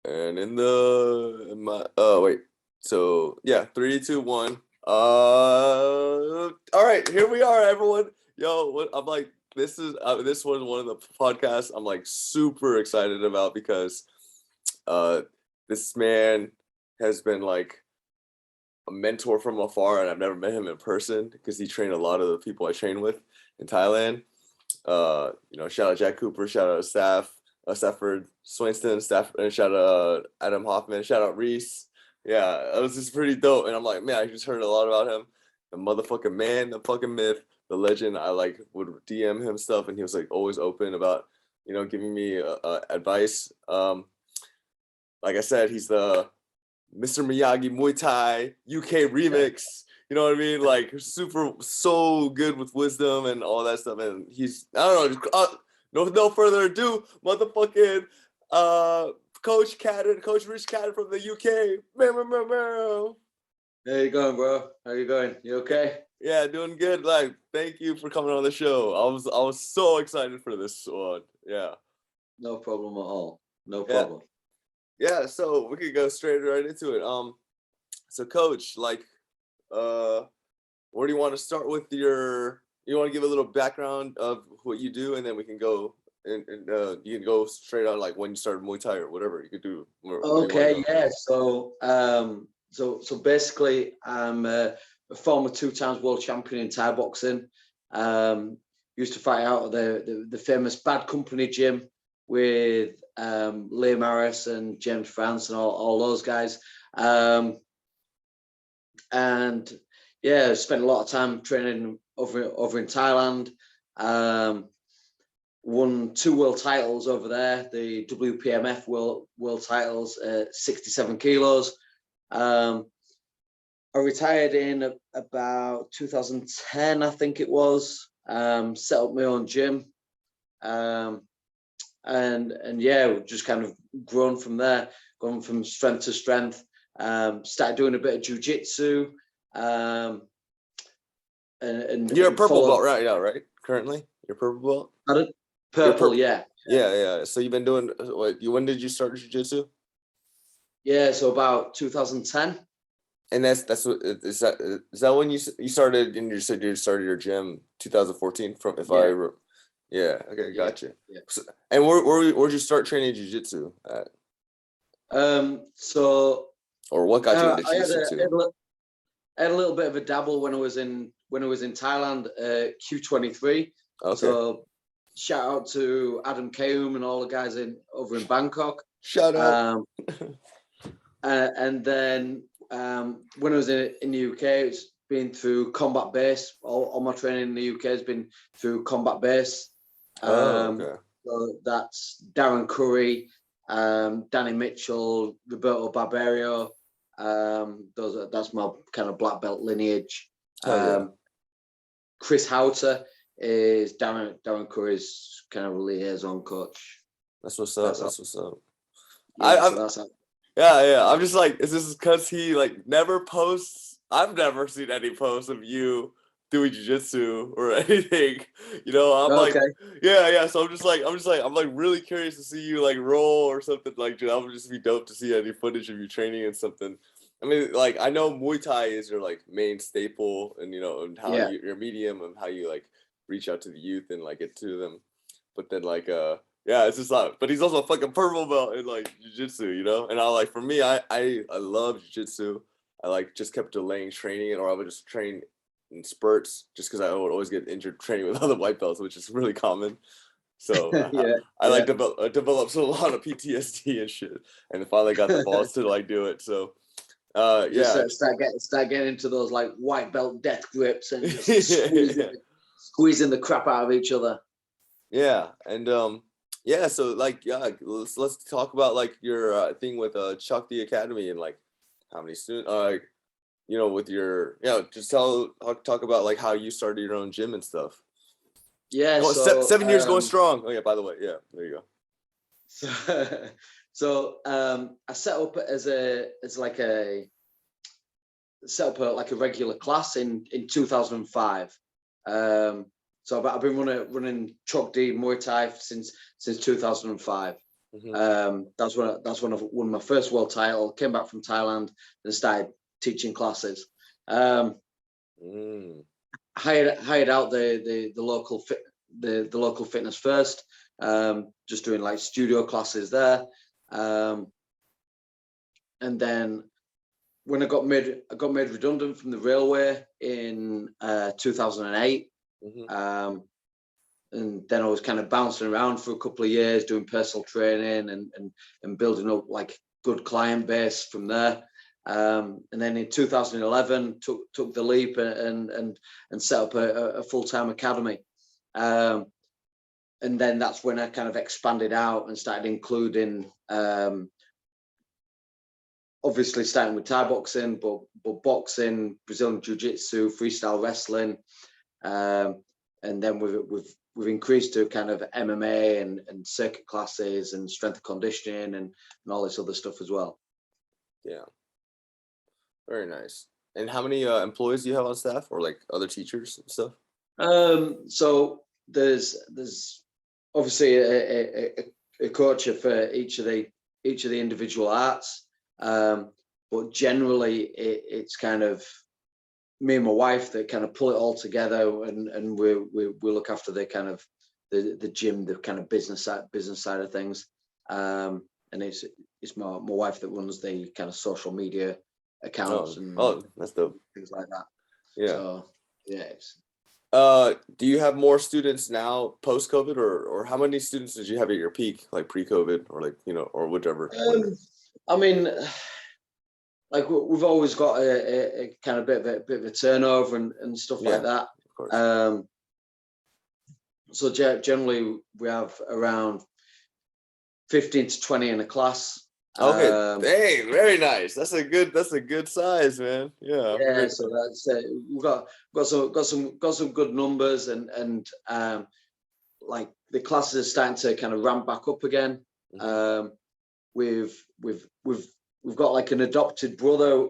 And wait. So yeah, 3, 2, 1. All right, here we are, everyone. Yo, I'm like, this was one of the podcasts I'm like super excited about because this man has been like a mentor from afar, and I've never met him in person because he trained a lot of the people I train with in Thailand. Shout out Jack Cooper, shout out Stafford Swinston, and shout out Adam Hoffman, shout out Reese. Yeah, that was just pretty dope. And I'm like, man, I just heard a lot about him. The motherfucking man, the fucking myth, the legend. I like would DM him stuff, and he was like always open about giving me advice. Like I said, he's the Mr. Miyagi Muay Thai UK remix. You know what I mean? Like so good with wisdom and all that stuff. And he's, I don't know, no further ado, motherfucking Coach Cadden, Coach Rich Cadden from the UK. How you going, bro? How you going? You okay? Yeah, doing good. Like, thank you for coming on the show. I was so excited for this one. Yeah. No problem at all. No problem. Yeah, so we could go straight right into it. So Coach, like, where do you want to start with you want to give a little background of what you do, and then we can go and you can go straight on like when you started Muay Thai or whatever you could do. Okay, yeah. So basically, I'm a former 2 times world champion in Thai boxing. Used to fight out of the famous Bad Company gym with Liam Harris and James France and all those guys. And yeah, spent a lot of time training over in Thailand. Won 2 world titles over there, the WPMF world titles at 67 kilos. I retired in about 2010, I think it was. Set up my own gym. And yeah, we've just kind of grown from there, gone from strength to strength. Started doing a bit of jiu-jitsu. And you're a purple belt right now, right? Currently, you're purple belt. Purple, yeah. Yeah. So you've been doing what? When did you start jiu-jitsu? Yeah, so about 2010. And that's what is that when you started? And you said you started your gym 2014. Yeah. Okay, gotcha. Yeah. So, and where'd you start training jiu-jitsu at? Or what got you into jiu-jitsu? I had a little bit of a dabble when I was in Thailand, Q23. Okay. So shout out to Adam Kaum and all the guys over in Bangkok. Shout out. And then when I was in the UK, it's been through combat base. All my training in the UK has been through combat base. Okay. So that's Darren Curry, Danny Mitchell, Roberto Barberio. That's my kind of black belt lineage. Chris Houter is Darren Curry's kind of liaison coach. That's what's up. That's what's up. Yeah, I'm just like, is this because he like never posts? I've never seen any posts of you doing jiu-jitsu or anything. I'm like, yeah. So I'm like really curious to see you like roll or something. Like, that would just be dope to see any footage of you training and something. I mean, like, I know Muay Thai is your like main staple, and and how your medium and how you like reach out to the youth and like get to them. But then like it's just like, but he's also a fucking purple belt in like jiu-jitsu, and I like, for me, I love jiu-jitsu. I like just kept delaying training it, or I would just train in spurts just because I would always get injured training with other white belts, which is really common. So I developed a lot of PTSD and shit, and finally got the balls to like do it. So start getting into those like white belt death grips and just squeezing the crap out of each other. Yeah, and so like let's talk about like your thing with Shakti Academy and like how many students with your just talk about like how you started your own gym and stuff. Yeah, 7 years going strong. Oh yeah, by the way, yeah, there you go. So I set up like a regular class in 2005. So I've been running Chok D Muay Thai since 2005. That's when I won my first world title. Came back from Thailand and started teaching classes. Hired out the local fitness first. Just doing like studio classes there. And then when I got made redundant from the railway in 2008. And then I was kind of bouncing around for a couple of years doing personal training and building up like good client base from there. And then in 2011 took the leap and set up a full-time academy. And then that's when I kind of expanded out and started including obviously starting with Thai boxing, but boxing, Brazilian Jiu-Jitsu, freestyle wrestling, and then we've increased to kind of MMA and circuit classes and strength and conditioning and all this other stuff as well. Yeah, very nice. And how many employees do you have on staff, or like other teachers and stuff? So there's obviously a coach for each of the individual arts. But generally it's kind of me and my wife that kind of pull it all together, and we look after the kind of the gym, the kind of business side of things. And it's my wife that runs the kind of social media accounts and that's dope, things like that. Yeah. So yeah. Do you have more students now post COVID, or how many students did you have at your peak, like pre-COVID, or like, you know, or whichever? I mean, like we've always got a kind of bit of a turnover and stuff like that. Of course. So generally we have around 15 to 20 in a class. Okay, dang, very nice. That's a good size, man. Yeah. Yeah, so that's we've got some good numbers, and like the classes are starting to kind of ramp back up again. We've got like an adopted brother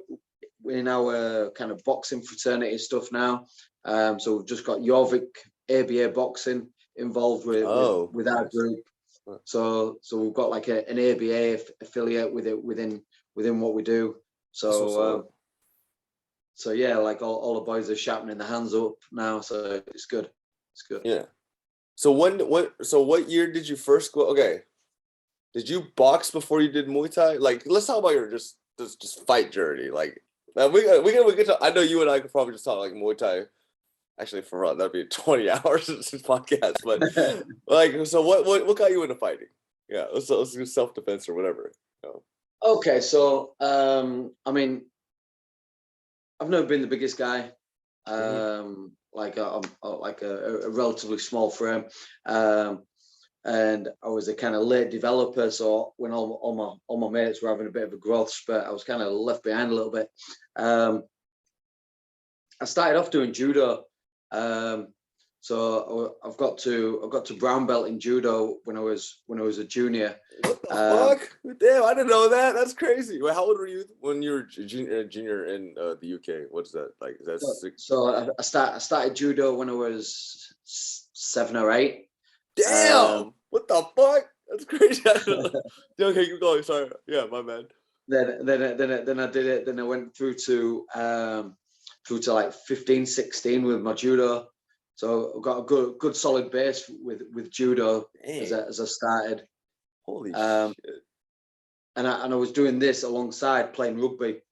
in our kind of boxing fraternity stuff now. So we've just got Jorvik ABA boxing involved with our group. So we've got like an ABA affiliate within what we do. So yeah, like all the boys are sharpening their hands up now. So it's good. It's good. Yeah. So what year did you first go? Okay. Did you box before you did Muay Thai? Like, let's talk about your just fight journey. Like, we can talk, I know you and I could probably just talk like Muay Thai. Actually, for real, that'd be 20 hours of this podcast. But like, so what got you into fighting? Yeah, let's do self-defense or whatever. You know? Okay, so I mean, I've never been the biggest guy. Like I'm like a relatively small frame. And I was a kind of late developer, so when all my mates were having a bit of a growth spurt, I was kind of left behind a little bit. I started off doing judo, so I've got to brown belt in judo when I was a junior. What the fuck? Damn, I didn't know that. That's crazy. Wait, how old were you when you were junior in the UK? What's that like? Is that six? So I started judo when I was 7 or 8. Damn! What the fuck? That's crazy. Okay, keep going. Sorry. Yeah, my bad. Then I did it. Then I went through to like 15, 16 with my judo. So I've got a good solid base with judo as I started. Holy shit! And I was doing this alongside playing rugby.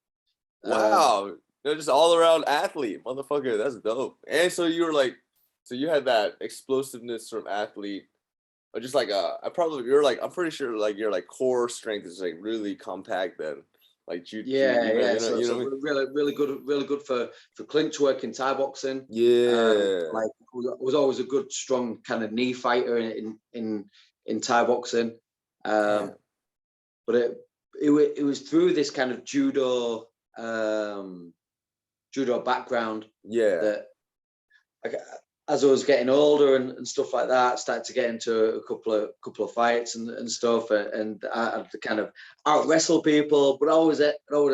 Wow, they're just all around athlete, motherfucker. That's dope. And so you were like. So you had that explosiveness from athlete, or just like I'm pretty sure like your like core strength is like really compact then, like so really good for clinch work in Thai boxing. Like I was always a good strong kind of knee fighter in Thai boxing, but it was through this kind of judo background that as I was getting older and stuff like that, I started to get into a couple of fights and stuff, and I had to kind of out wrestle people, but I would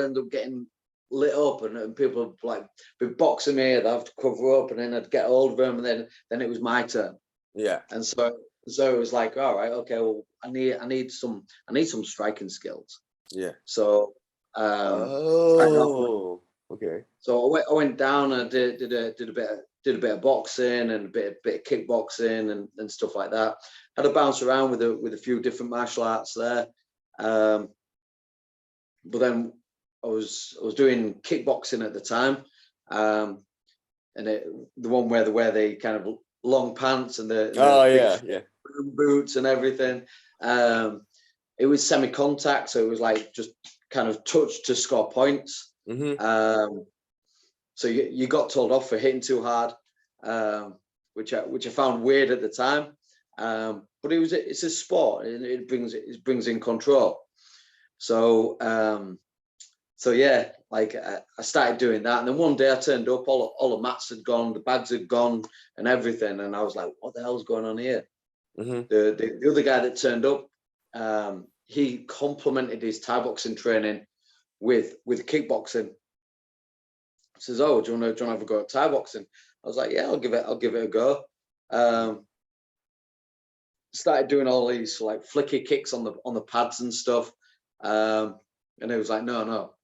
end up getting lit up, and people would like be boxing me, I'd have to cover up, and then I'd get hold of them, and then it was my turn. Yeah. And so So it was like, all right, okay, well, I need some striking skills. Yeah. So started off. Oh, okay. So I went down and did a bit of boxing and a bit of kickboxing and stuff like that. Had a bounce around with a few different martial arts there. But then I was doing kickboxing at the time, and the one where they wear the kind of long pants and the big boots and everything. It was semi-contact, so it was like just kind of touch to score points. So you got told off for hitting too hard, which I found weird at the time. But it's a sport, and it brings in control. So yeah, like I started doing that, and then one day I turned up, all the mats had gone, the bags had gone, and everything, and I was like, "What the hell's going on here?" The other guy that turned up, he complemented his Thai boxing training with kickboxing. He says, "Oh, do you want to have a go at Thai boxing?" I was like, "Yeah, I'll give it a go." Started doing all these like flicky kicks on the pads and stuff. And it was like, no,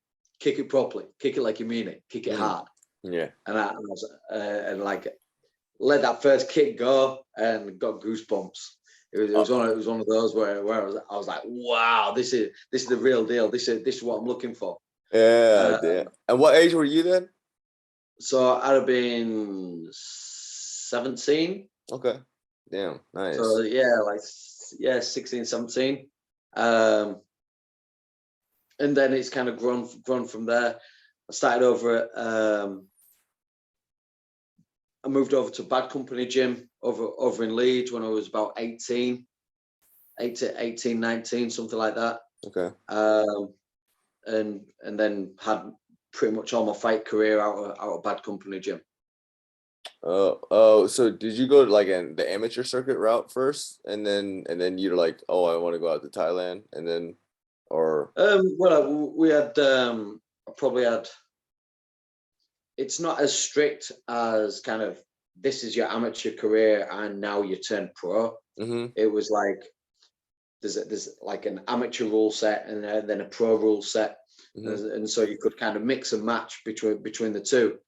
kick it properly, kick it like you mean it, kick it hard. Yeah. And I was and like let that first kick go and got goosebumps. It was one of those where I was like, wow, this is the real deal. This is what I'm looking for. Yeah, damn. And what age were you then? So I'd have been 17. Okay. Damn, nice. So yeah, 16, 17. And then it's kind of grown from there. I started over at I moved over to Bad Company Gym over in Leeds when I was about 18, 19, something like that. Okay. And then had pretty much all my fight career out of Bad Company Gym. So did you go like in the amateur circuit route first, and then you're like, oh, I want to go out to Thailand, and then, or well, we had probably had. It's not as strict as kind of this is your amateur career and now you turn pro. It was like there's like an amateur rule set and then a pro rule set, and so you could kind of mix and match between the two.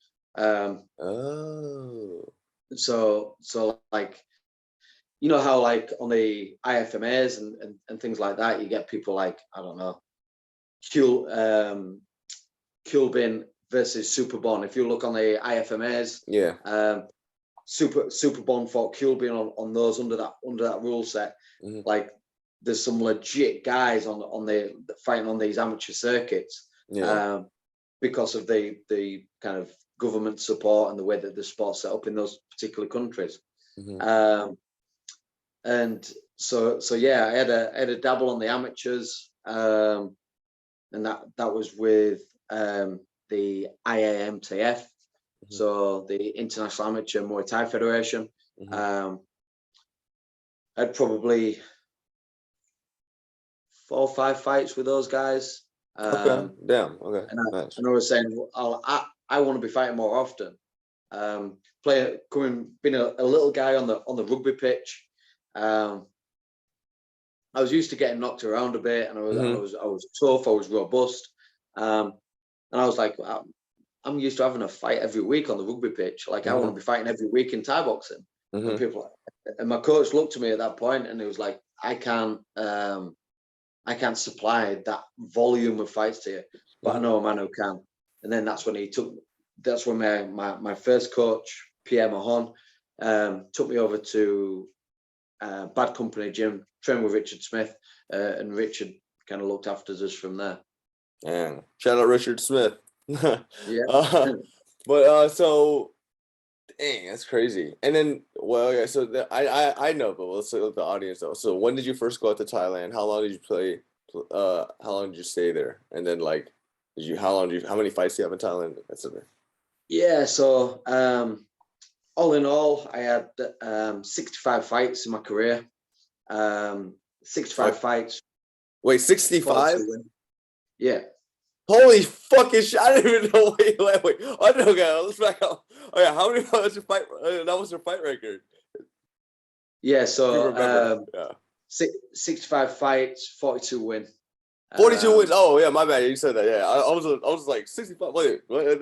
So like, you know how like on the IFMAs and things like that, you get people like, I don't know, Kulbin versus Superbon. If you look on the IFMAs, Superbon fought Kulbin on those under that rule set. Like there's some legit guys on the fighting on these amateur circuits, because of the kind of government support and the way that the sport's set up in those particular countries. And so yeah, I had a dabble on the amateurs, and that was with the IAMTF, so the International Amateur Muay Thai Federation. I'd probably 4 or 5 fights with those guys. Okay, damn. Okay, nice. And I was saying, I want to be fighting more often. Being a little guy on the rugby pitch. I was used to getting knocked around a bit, and I was tough. I was robust, and I was like, I'm used to having a fight every week on the rugby pitch. Like I want to be fighting every week in Thai boxing. And my coach looked at me at that point, and he was like, I can't supply that volume of fights to you, but I know a man who can. And then that's when my first coach, Pierre Mahon, took me over to Bad Company Gym, trained with Richard Smith, and Richard kind of looked after us from there. And shout out Richard Smith. Yeah. So dang, that's crazy. And then, well, yeah, so I know, but let's let the audience know. So when did you first go out to Thailand? How long did you play? How long did you stay there? And then like, how many fights do you have in Thailand? Etc. Yeah, so all in all, I had 65 fights in my career. 65 fights. Wait, 65? Yeah. Holy fucking shit! I didn't even know. Wait. I don't know. Let's back up. Oh yeah, how many was your fight? That was your fight record. Yeah, If you remember. so Yeah. 65 fights, 42 win. 42 wins. Oh yeah, my bad. You said that. Yeah, I was like 65. Wait, what?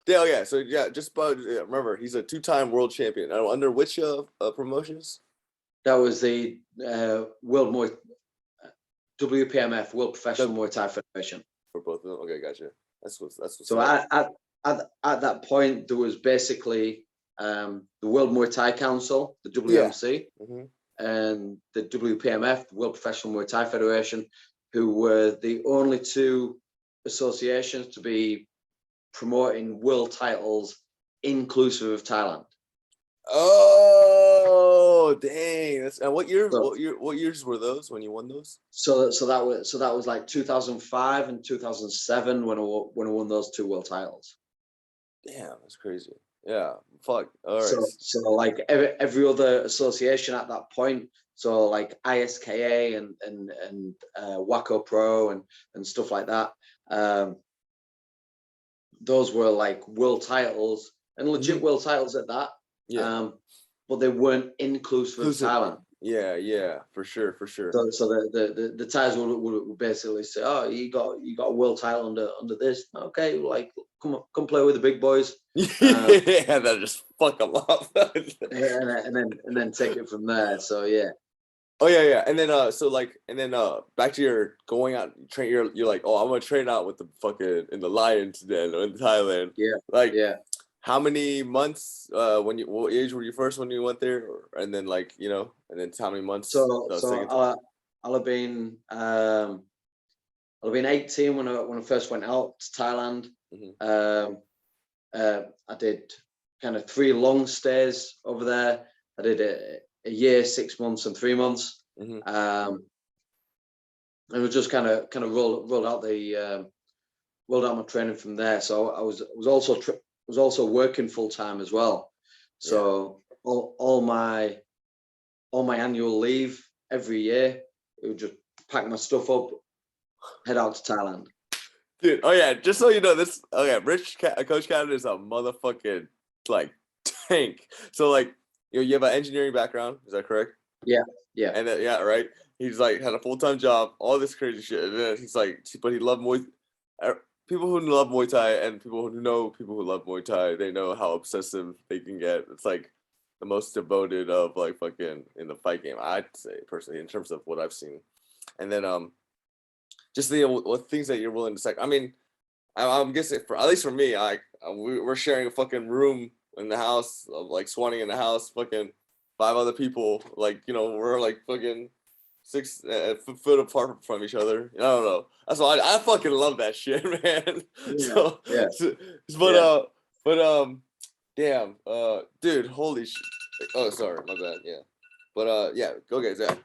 Yeah, yeah. So yeah, just about. Yeah, remember, he's a 2-time world champion. Under which promotions? That was the World Muay WPMF, World Professional The, Muay Thai Federation. for both of them. Okay, gotcha. That's what's So up. at that point, there was basically the World Muay Thai Council, the Yeah. WMC, Mm-hmm. and the WPMF, the World Professional Muay Thai Federation, who were the only two associations to be promoting world titles inclusive of Thailand. Oh dang! And what year? So, What years were those when you won those? so that was like 2005 and 2007 when I won those two world titles. Damn, that's crazy. Yeah, fuck. All right. So like every other association at that point, so like ISKA and Waco Pro and stuff like that, those were like world titles and legit world titles at that. Yeah. But they weren't inclusive of Thailand. Yeah, yeah, for sure, for sure. So the Thais would basically say, "Oh, you got a world title under this. Okay, like come play with the big boys." Yeah, that just fuck them up. and then take it from there. So yeah. Oh yeah, yeah, and then back to your going out train. You're like, oh, I'm gonna train out with the fucking in the Lions Den in Thailand. Yeah, like yeah. how many months? What age were you first when you went there? And then and then how many months? So second so I'll have been 18 when I first went out to Thailand. Mm-hmm. I did kind of 3 long stays over there. I did a year, 6 months, and 3 months. Mm-hmm. And we just kind of rolled out my training from there. So I was also working full time as well. So all my annual leave every year, it would just pack my stuff up, head out to Thailand. Dude, oh yeah, just so you know, Coach Cadden is a motherfucking like tank. So like, you have an engineering background, is that correct? Yeah, yeah. And then right. He's like had a full-time job, all this crazy shit, and then he's like, but he loved people who love Muay Thai and people who know people who love Muay Thai, they know how obsessive they can get. It's like the most devoted of like fucking in the fight game, I'd say personally, in terms of what I've seen. And then just what things that you're willing to sacrifice. I mean, I'm guessing at least for me, we're sharing a fucking room in the house, like swanning in the house, fucking 5 other people, like we're like fucking 6 foot apart from each other. I don't know. That's why I fucking love that shit, man. Yeah, Damn, dude, holy shit. Oh, sorry, my bad. Yeah, but yeah, go guys. Yeah,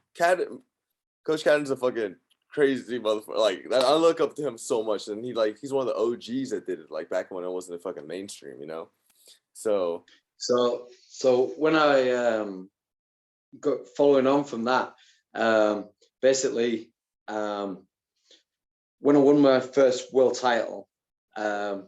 Coach Cadden's a fucking crazy motherfucker. Like I look up to him so much, and he's one of the OGs that did it. Like back when it wasn't a fucking mainstream, So when I got following on from that, basically, when I won my first world title, I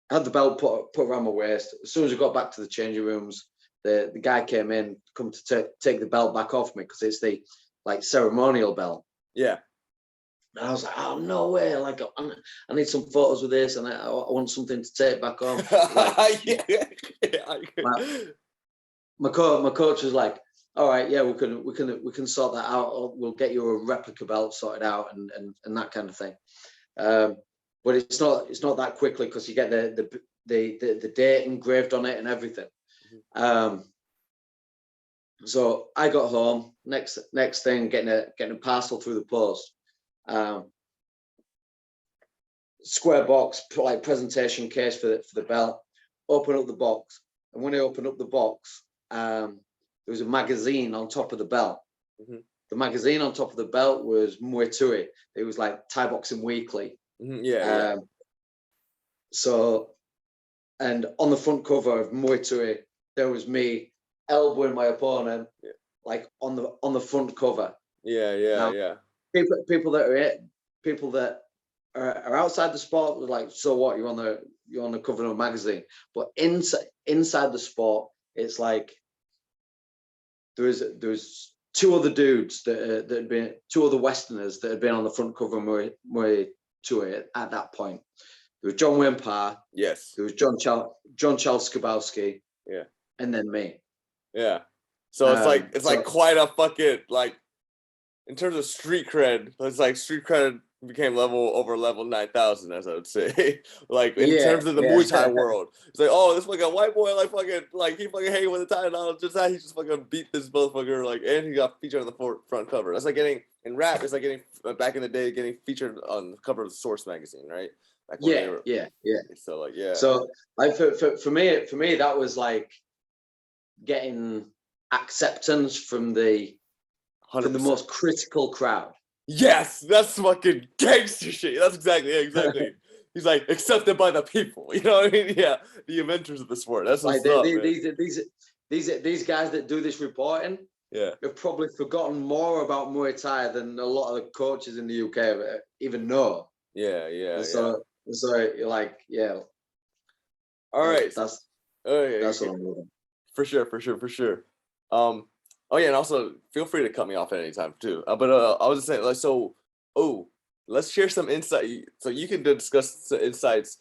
had the belt put around my waist. As soon as I got back to the changing rooms, the guy came in, come to take the belt back off me because it's the like ceremonial belt. Yeah. And I was like, oh no way! Like I need some photos with this, and I want something to take back off. My coach was like, all right, yeah, we can sort that out. We'll get you a replica belt sorted out and that kind of thing. But it's not that quickly because you get the date engraved on it and everything. So I got home. Next thing, getting a parcel through the post. Square box, like presentation case for the belt. Open up the box, and when I opened up the box, there was a magazine on top of the belt. Mm-hmm. The magazine on top of the belt was Muay Tui. It was like Thai Boxing Weekly. Mm-hmm. Yeah. So, and on the front cover of Muay Tui, there was me elbowing my opponent, like on the front cover. Yeah. Now, people that are outside the sport were like, so what? You're on the cover of a magazine, but inside the sport, it's like was two other dudes that had been, two other Westerners that had been on the front cover of Muay Tui at that point. There was John Wayne Parr. Yes. There was John Charles Skabowski. Yeah. And then me. Yeah. So it's like quite a fucking, like, in terms of street cred, it's like street cred became over level 9,000, as I would say. Like, in terms of the Muay Thai world, it's like, oh, this fucking white boy, like he fucking hanging with the Thai and just that he just fucking beat this motherfucker, like, and he got featured on the front cover. That's like getting in rap. It's like getting back in the day, getting featured on the cover of the Source magazine, right? Yeah. So like, yeah. So like for me, that was like getting acceptance from the 100%. most critical crowd. Yes, that's fucking gangster shit. That's exactly. He's like accepted by the people. You know what I mean? Yeah, the inventors of the sport. That's what's up, man. These guys that do this reporting, have probably forgotten more about Muay Thai than a lot of the coaches in the UK even know. Yeah. So you're like, yeah. All right. That's what I'm doing. For sure. Oh yeah, and also feel free to cut me off at any time too. But I was just saying, like, let's share some insight. So you can discuss the insights.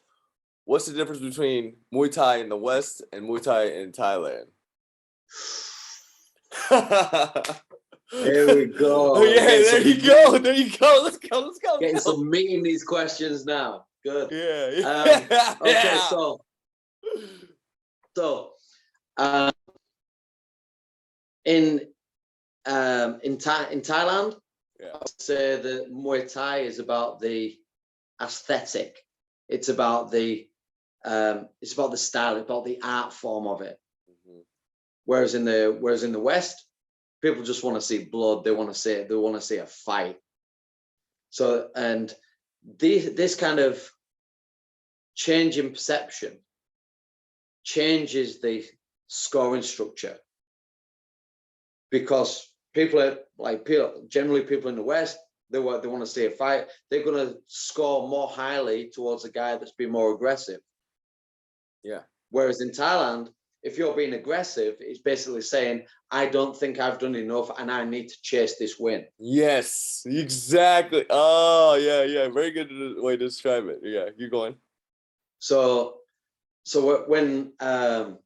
What's the difference between Muay Thai in the West and Muay Thai in Thailand? There we go. Oh, yeah, there you go. Let's go. Getting some meat in these questions now. Good. Yeah. Okay, so in Thailand, I would say that Muay Thai is about the aesthetic. It's about the style, it's about the art form of it. Mm-hmm. Whereas in the West, people just want to see blood. They want to see a fight. So, and this kind of change in perception changes the scoring structure, because people in the West, they want to see a fight. They're going to score more highly towards a guy that's been more aggressive. Yeah. Whereas in Thailand, if you're being aggressive, it's basically saying, I don't think I've done enough and I need to chase this win. Yes, exactly. Oh, yeah. Very good way to describe it. Yeah, you're going. So when in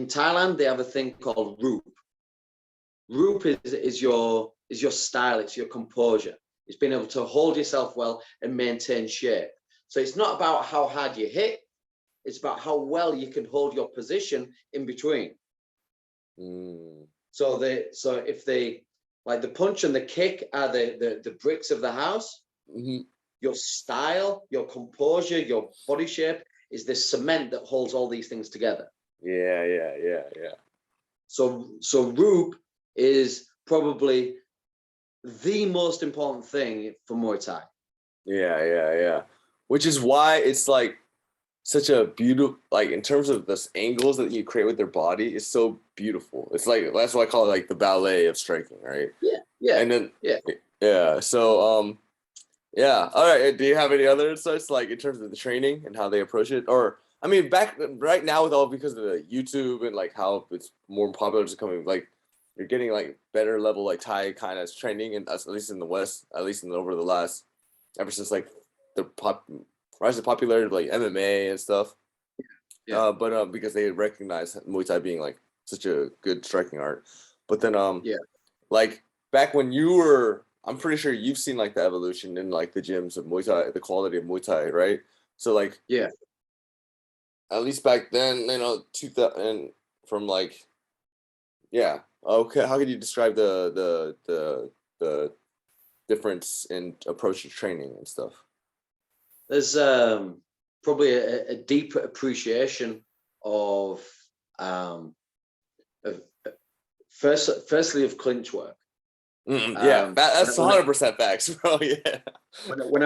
Thailand, they have a thing called Roop. Roop is your style, it's your composure. It's being able to hold yourself well and maintain shape. So it's not about how hard you hit, it's about how well you can hold your position in between. So if like the punch and the kick are the bricks of the house, your style, your composure, your body shape is the cement that holds all these things together. Yeah. So Roop is probably the most important thing for Muay Thai. Yeah. Which is why it's like such a beautiful, like in terms of the angles that you create with their body, is so beautiful. It's like, that's why I call it like the ballet of striking, right? Yeah. And then so yeah. All right. Do you have any other insights, like in terms of the training and how they approach it? Or I mean, right now with all, because of the YouTube and like how it's more popular, just coming, like you're getting like better level like Thai kind of training, and at least in the West, at least over the last, ever since like the rise of popularity of like MMA and stuff. But because they recognize Muay Thai being like such a good striking art. But then like back when you were, I'm pretty sure you've seen like the evolution in like the gyms of Muay Thai, the quality of Muay Thai, right? So like at least back then, 2000 from like okay. How could you describe the difference in approach to training and stuff? There's probably a deeper appreciation of firstly of clinch work. That's 100% facts, bro. Yeah. When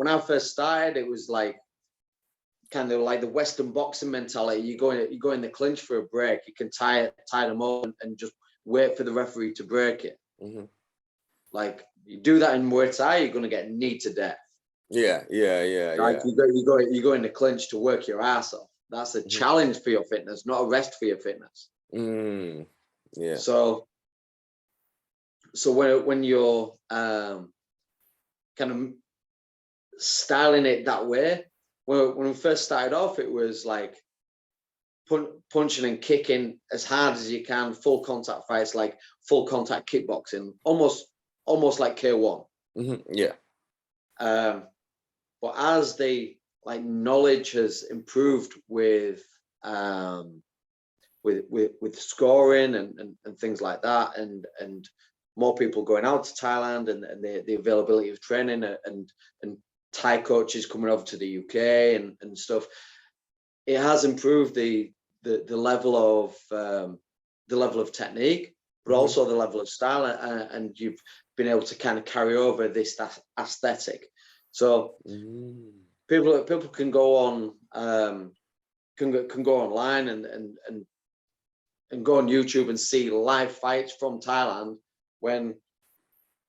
I first started, it was like kind of like the Western boxing mentality. You go in the clinch for a break. You can tie them up and just wait for the referee to break it. Mm-hmm. Like you do that in Muay Thai, you're gonna get kneed to death. Yeah. Like you go in the clinch to work your ass off. That's a challenge for your fitness, not a rest for your fitness. Yeah. So when you're kind of styling it that way, when we first started off, it was like punching and kicking as hard as you can, full contact fights, like full contact kickboxing, almost like K1. Yeah. But as the like knowledge has improved with scoring and things like that, and more people going out to Thailand, and the availability of training, and Thai coaches coming over to the UK and stuff, it has improved the level of technique, but also the level of style, and you've been able to kind of carry over this aesthetic. So people can go on can go online and go on YouTube and see live fights from Thailand. When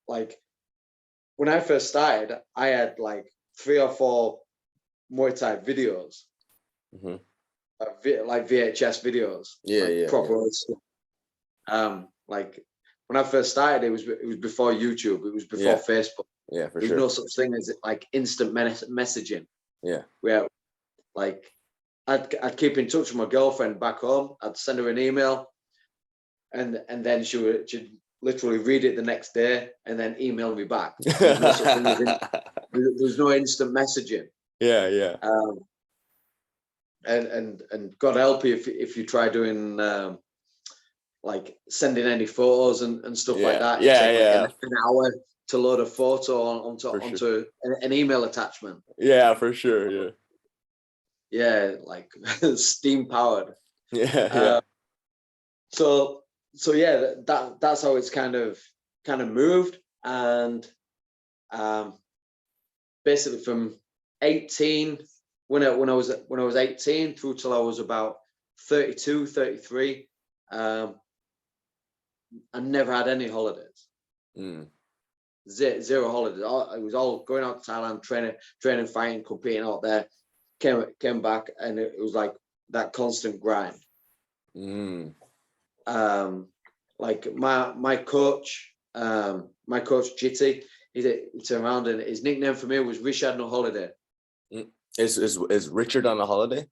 I first started, I had like 3 or 4 Muay Thai videos, like VHS videos, proper. Like when I first started, it was before YouTube, it was before Facebook. Yeah, for There's sure. no such thing as like instant messaging. Yeah. Where like I'd keep in touch with my girlfriend back home. I'd send her an email, and then she'd literally read it the next day and then email me back. There's no such thing as there's no instant messaging. Yeah. And God help you if you try doing like sending any photos and stuff like that. It takes like an hour to load a photo onto an email attachment. Yeah, for sure. Yeah. Yeah, like steam powered. Yeah. So yeah, that's how it's kind of moved, and basically from 18, when I was 18 through till I was about 32, 33, I never had any holidays. Zero holidays. It was all going out to Thailand, training, fighting, competing out there. Came back, and it was like that constant grind. Like my coach Jitsu, he turned around, and his nickname for me was Richard No Holiday. Is Richard on a holiday?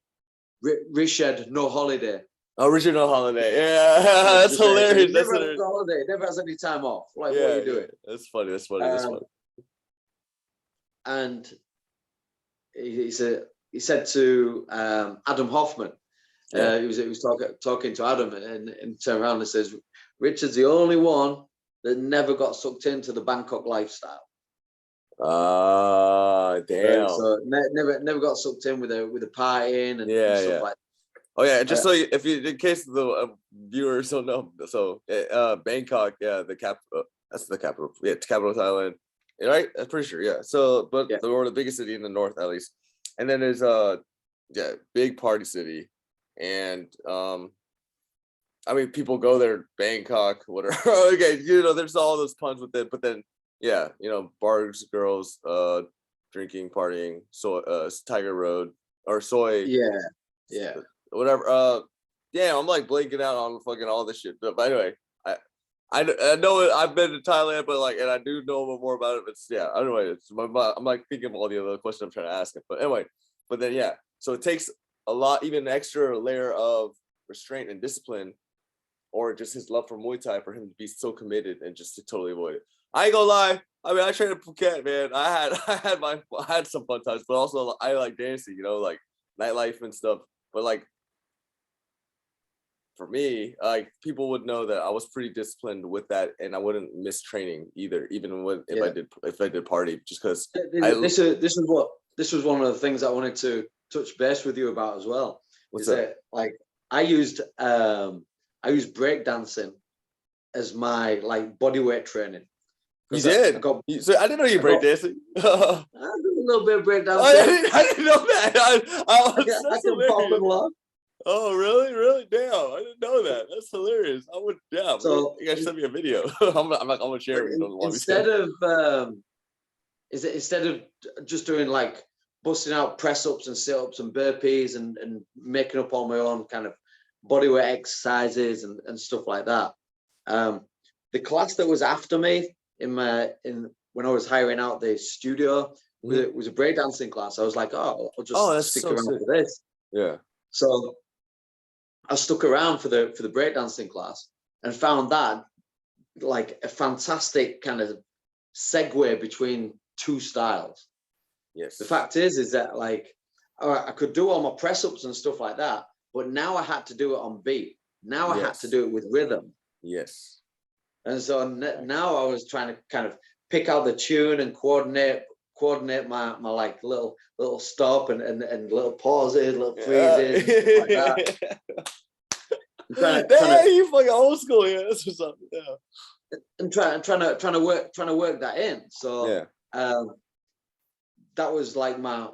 Richard No Holiday. Oh, Richard No Holiday. Yeah, that's hilarious. Never has a holiday. Never has any time off. Like, what are you doing? That's funny. That's funny. And he said to Adam Hoffman. He was talking to Adam, and turned around and says, Richard's the only one that never got sucked into the Bangkok lifestyle. Damn. So never got sucked in with the partying and stuff like that. Oh yeah, just if you, in case the viewers don't know, so Bangkok, the capital, that's the capital, capital of Thailand, right? I'm pretty sure, yeah. So, but the biggest city in the north, at least, and then there's big party city, and I mean, people go there, Bangkok, whatever. Okay, there's all those puns with it, but then bars, girls, drinking, partying, Tiger Road or soy, whatever. I'm like blanking out on fucking all this shit. But anyway, I know it. I've been to Thailand, but and I do know more about it. But anyway, I'm like thinking of all the other questions I'm trying to ask it. But anyway, so it takes a lot, even an extra layer of restraint and discipline, or just his love for Muay Thai, for him to be so committed and just to totally avoid it. I ain't gonna lie. I mean, I trained in Phuket, man. I had some fun times, but also I like dancing, like nightlife and stuff. But for me, people would know that I was pretty disciplined with that, and I wouldn't miss training either, even if I did party, just because. This was one of the things I wanted to touch base with you about as well. What's that? I used breakdancing as my bodyweight training. You did? So I didn't know you breakdancing. I did a little bit of breakdancing. I didn't know that. I can pop and lock. Oh, really? Damn, I didn't know that. That's hilarious. I would, So you guys send me a video. I'm gonna share it. Instead of just doing busting out press ups and sit ups and burpees and making up all my own kind of bodyweight exercises and stuff like that, The class that was after me when I was hiring out the studio, it was a breakdancing class. I was like, oh, I'll just stick around for this. Yeah. So I stuck around for the breakdancing class and found that like a fantastic kind of segue between two styles. Yes. The fact is that like I could do all my press ups and stuff like that, but now I had to do it on beat. Now I had to do it with rhythm. Yes. And so now I was trying to kind of pick out the tune and coordinate my like little stop and little pauses, little freezes, like that. You fucking old school, yeah. That's what's up. Yeah. And trying to work that in. So that was like my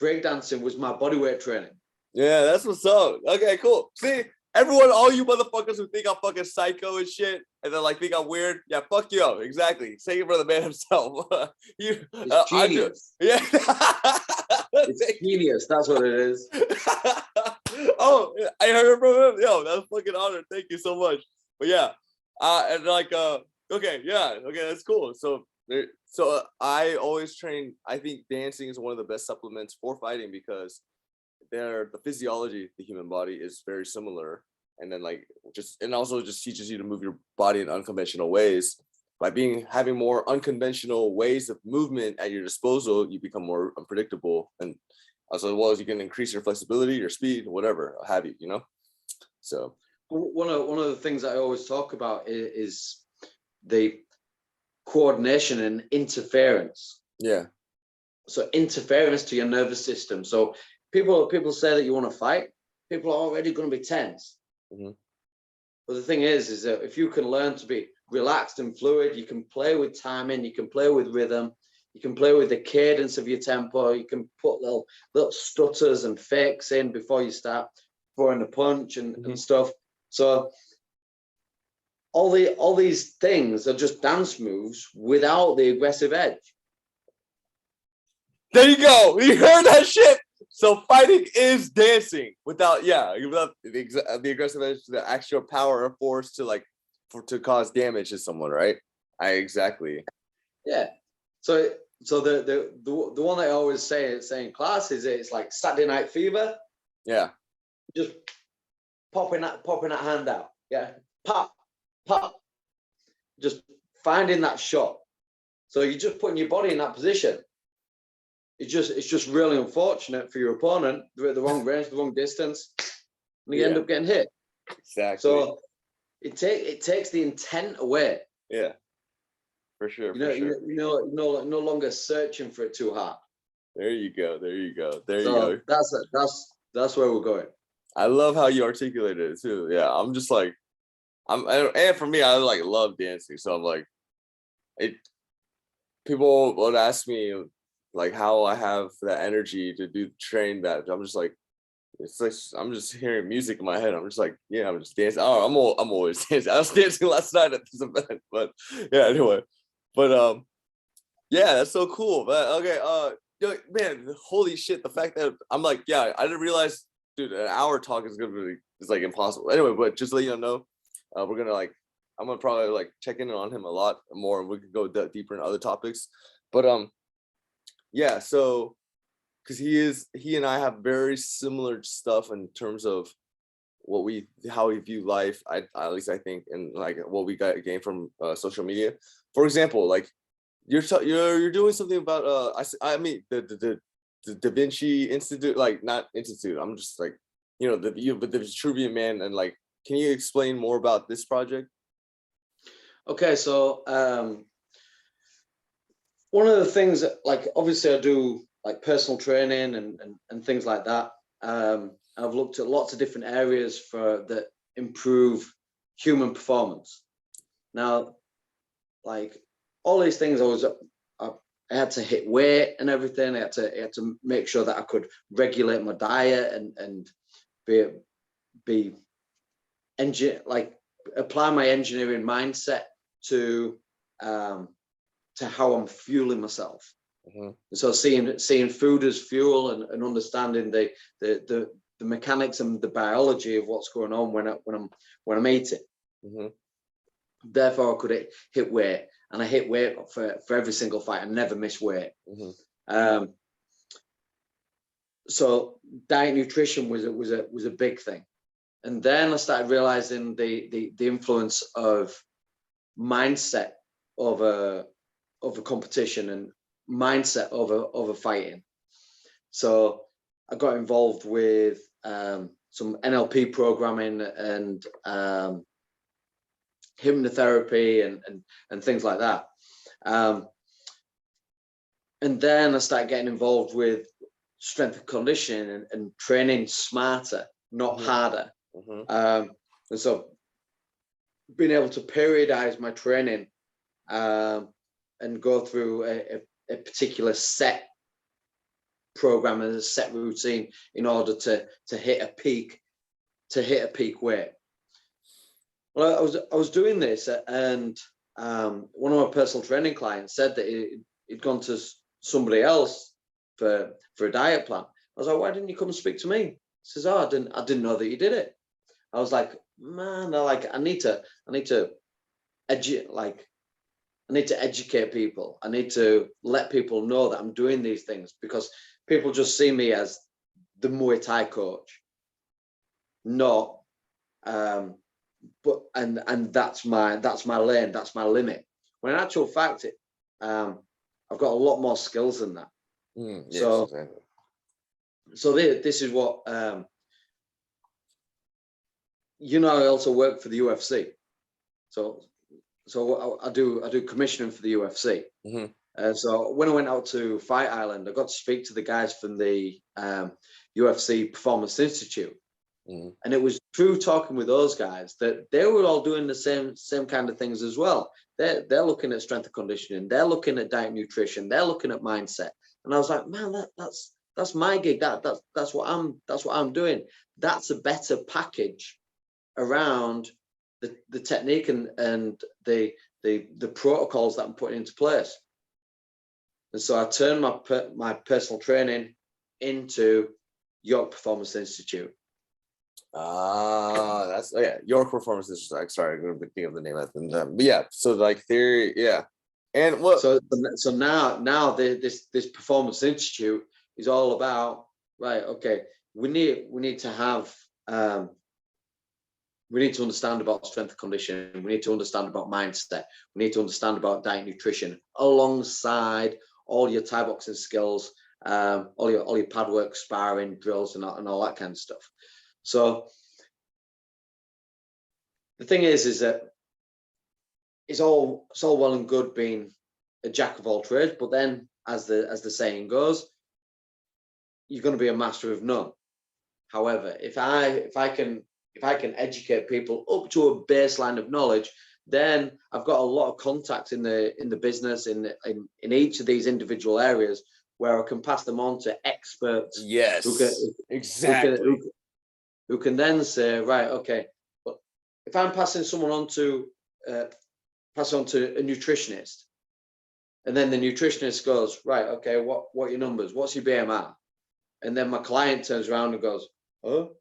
breakdancing was my bodyweight training. Yeah, that's what's up. Okay, cool. See, everyone, all you motherfuckers who think I'm fucking psycho and shit, and then like think I'm weird, yeah, fuck you up. Exactly. Say it for the man himself. It's genius. Yeah. It's genius. That's what it is. Oh, I heard from him. Yo, that's fucking honor. Thank you so much. But yeah, and like, okay, yeah, okay, that's cool. So I always train. I think dancing is one of the best supplements for fighting because the physiology of the human body is very similar, and then like also teaches you to move your body in unconventional ways. By having more unconventional ways of movement at your disposal, you become more unpredictable, and as well as you can increase your flexibility, your speed, whatever have you, you know. So one of the things that I always talk about is the coordination and interference. Yeah. So interference to your nervous system. So people say that you want to fight, people are already going to be tense. Mm-hmm. But the thing is that if you can learn to be relaxed and fluid, you can play with timing, you can play with rhythm, you can play with the cadence of your tempo, you can put little stutters and fakes in before you start throwing the punch and stuff. So all these things are just dance moves without the aggressive edge. There you go. You heard that shit. So fighting is dancing without the aggressive edge, the actual power or force to cause damage to someone, right? Exactly. Yeah. So the one I always say in class is it's like Saturday Night Fever. Yeah. Just popping that hand out. Yeah. Pop. Just finding that shot. So you're just putting your body in that position. It's just really unfortunate for your opponent. They're at the wrong range, the wrong distance, and you end up getting hit. Exactly. So it takes the intent away. Yeah, for sure. You're no longer searching for it too hard. There you go. That's where we're going. I love how you articulated it too. Yeah, I'm just like, and for me, I like love dancing. So I'm like, people would ask me like how I have the energy to train that. I'm just like, it's like I'm just hearing music in my head. I'm just like, yeah, I'm just dancing. Oh, I'm always dancing. I was dancing last night at this event, but yeah, anyway. But yeah, that's so cool. But okay, man, holy shit! The fact that I'm like, yeah, I didn't realize, dude, an hour talk is like impossible. Anyway, but just to let you know, we're gonna I'm gonna probably like check in on him a lot more. We could go deeper in other topics, but yeah, so because he and I have very similar stuff in terms of how we view life. At least I think, and like what we gained from social media. For example, like you're doing something about I mean the Da Vinci Institute, like not institute. I'm just like, but the Vitruvian Man, and like, can you explain more about this project? Okay, so one of the things that, like, obviously I do like personal training and things like that. I've looked at lots of different areas that improve human performance. Now, like all these things, I had to hit weight and everything. I had to make sure that I could regulate my diet and apply my engineering mindset to how I'm fueling myself. Mm-hmm. So seeing food as fuel and understanding the mechanics and the biology of what's going on when I'm eating. Mm-hmm. Therefore, I could hit weight, and I hit weight for every single fight. I never missed weight. So diet nutrition was a big thing. And then I started realizing the influence of mindset over competition and mindset over fighting. So I got involved with some NLP programming and hypnotherapy and things like that. And then I started getting involved with strength and conditioning and training smarter, not harder. And so being able to periodize my training and go through a particular set program and a set routine in order to hit a peak weight. Well, I was doing this, and one of my personal training clients said that he'd gone to somebody else for a diet plan. I was like, why didn't you come and speak to me? He says, oh, I didn't know that you did it. I was like, man, I need to educate people. I need to let people know that I'm doing these things, because people just see me as the Muay Thai coach, not but that's my lane, that's my limit. When in actual fact, I've got a lot more skills than that. Yes, so exactly. So this is what I also work for the UFC. So I do commissioning for the UFC. So when I went out to Fight Island, I got to speak to the guys from the UFC Performance Institute. And it was through talking with those guys that they were all doing the same kind of things as well. They're looking at strength and conditioning. They're looking at diet nutrition. They're looking at mindset. And I was like, man, that's my gig. That's what I'm doing. That's a better package around the technique and the protocols that I'm putting into place. And so I turned my personal training into York Performance Institute. That's York Performance Institute. Sorry, I'm gonna think of the name of it. But yeah, so like and what? So now this Performance Institute is all about, right? Okay, we need to have we need to understand about strength and conditioning. We need to understand about mindset. We need to understand about diet nutrition alongside all your Thai boxing skills, all your pad work, sparring, drills, and all that kind of stuff. So the thing is that it's all well and good being a jack of all trades, but then, as the saying goes, you're going to be a master of none. However, if I can educate people up to a baseline of knowledge, then I've got a lot of contacts in the business in each of these individual areas where I can pass them on to experts. Yes, exactly. Who can then say, right, okay, but if I'm passing someone on to a nutritionist, and then the nutritionist goes, right, okay, what are your numbers? What's your BMR? And then my client turns around and goes, oh,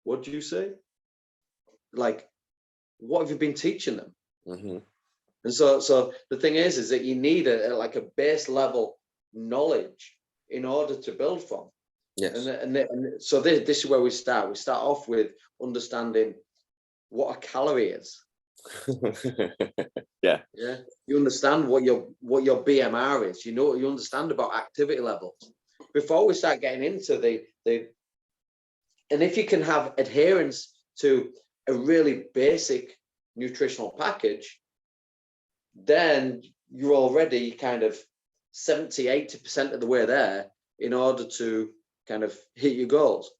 what do you say? Like, what have you been teaching them? And so the thing is that you need a base level knowledge in order to build from. Yes. And so this is where we start. We start off with understanding what a calorie is. Yeah. You understand what your BMR is. You understand about activity levels before we start getting into the and if you can have adherence to a really basic nutritional package, then you're already kind of 70-80% of the way there in order to kind of hit your goals.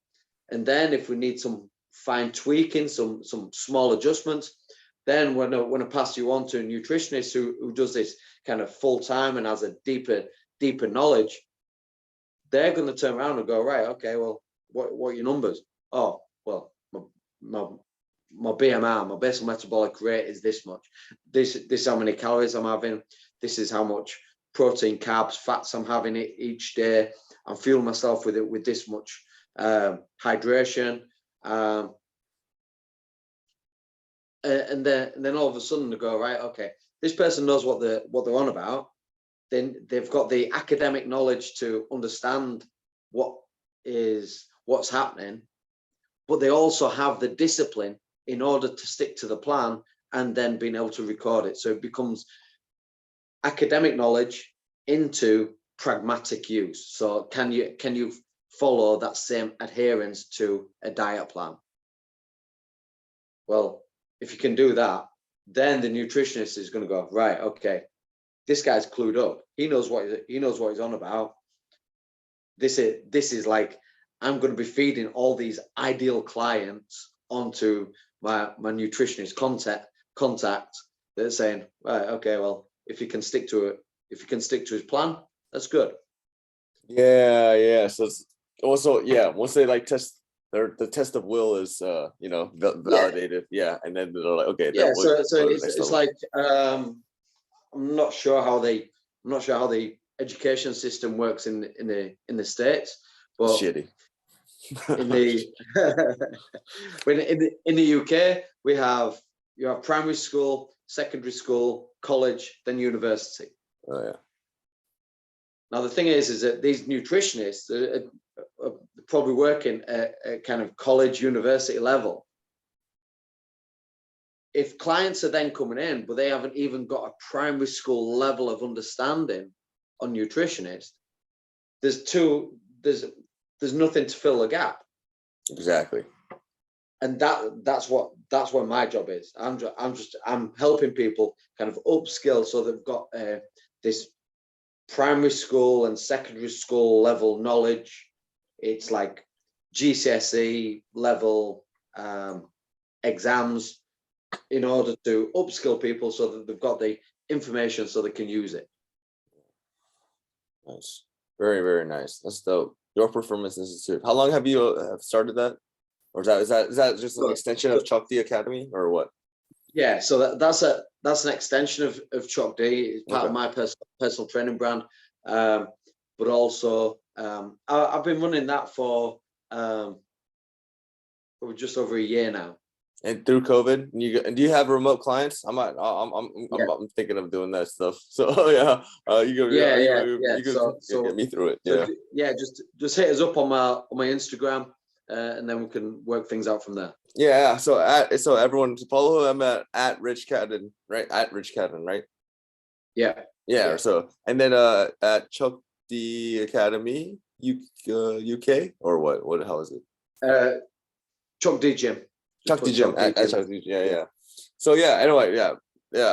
And then if we need some fine tweaking, some small adjustments, then when I pass you on to a nutritionist who does this kind of full time and has a deeper knowledge, they're going to turn around and go, right, okay, well, what are your numbers? Oh, well, my BMR, my basal metabolic rate is this much. This is how many calories I'm having. This is how much protein, carbs, fats I'm having each day. I'm fueling myself with this much hydration. And and then all of a sudden they go, right, okay, this person knows what they're on about. Then they've got the academic knowledge to understand what's happening, but they also have the discipline in order to stick to the plan and then being able to record it. So it becomes academic knowledge into pragmatic use. So can you follow that same adherence to a diet plan? Well, if you can do that, then the nutritionist is going to go, right, okay, this guy's clued up. He knows what he's on about. This is like, I'm going to be feeding all these ideal clients onto my nutritionist contact that's saying, right, okay, well, if you can stick to it, if you can stick to his plan, that's good. Yeah. So it's also, once they like test the test of will is validated. Yeah. And then they're like, okay, Yeah. So it's like I'm not sure how the education system works in the States, but shitty. in the UK, you have primary school, secondary school, college, then university. Oh yeah. Now the thing is that these nutritionists are probably working at kind of college, university level. If clients are then coming in, but they haven't even got a primary school level of understanding on nutritionist, there's nothing to fill the gap. Exactly. And that's what my job is. I'm helping people kind of upskill so they've got this primary school and secondary school level knowledge. It's like GCSE level exams in order to upskill people so that they've got the information so they can use it. Nice. Very, very nice. That's dope. Your Performance Institute. How long have you started that? Or is that just an extension of Chalk D Academy or what? Yeah, so that's an extension of Chalk D. It's part of my personal training brand. But also I've been running that for just over a year now. And through COVID, do you have remote clients? I'm thinking of doing that stuff. So yeah, you can get me through it. Yeah, just hit us up on my Instagram, and then we can work things out from there. Yeah. So everyone to follow him at Rich Cadden, right? At Rich Cadden, right? Yeah. So and then at Chuck D Academy UK or what? What the hell is it? Chuck D Gym. Chuck D Gym. Yeah. So yeah. Anyway, yeah.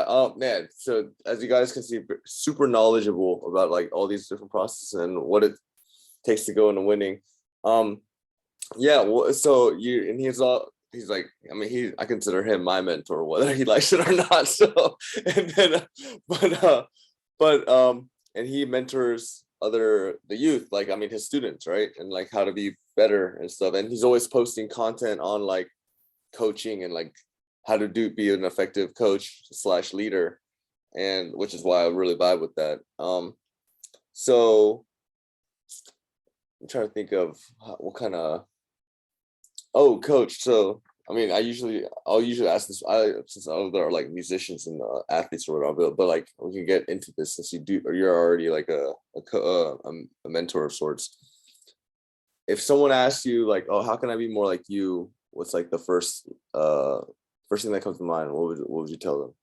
Oh man. So as you guys can see, super knowledgeable about like all these different processes and what it takes to go into winning. Yeah. Well, so he's like, I mean, I consider him my mentor, whether he likes it or not. So, and then, and he mentors the youth, like, I mean, his students, right? And like how to be better and stuff. And he's always posting content on like coaching and like how to be an effective coach / leader. And which is why I really vibe with that. So I'm trying to think of what kind of, coach. So I mean, I'll usually ask this. Since there are like musicians and athletes or whatever, but like we can get into this since you're already like a mentor of sorts. If someone asks you like, "Oh, how can I be more like you?" What's like the first thing that comes to mind? What would you tell them?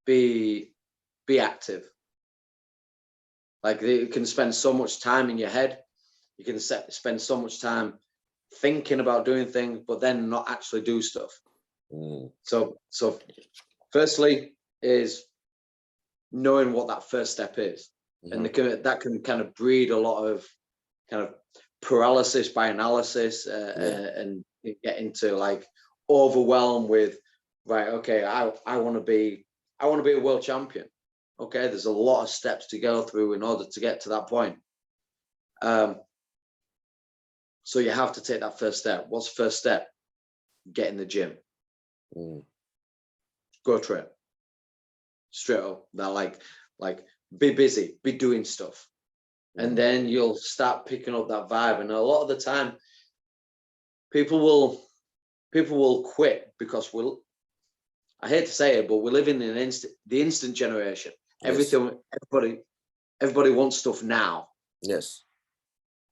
Be active. Like you can spend so much time in your head. You can spend so much time thinking about doing things, but then not actually do stuff. So firstly is knowing what that first step is. And that can kind of breed a lot of kind of paralysis by analysis and get into like overwhelm with, right, okay, I want to be a world champion. Okay, there's a lot of steps to go through in order to get to that point. So you have to take that first step. What's the first step? Get in the gym. Go train. Straight up. That like be busy, be doing stuff. And then you'll start picking up that vibe. And a lot of the time, people will quit because I hate to say it, but we live in the instant generation. Yes. Everybody wants stuff now. Yes.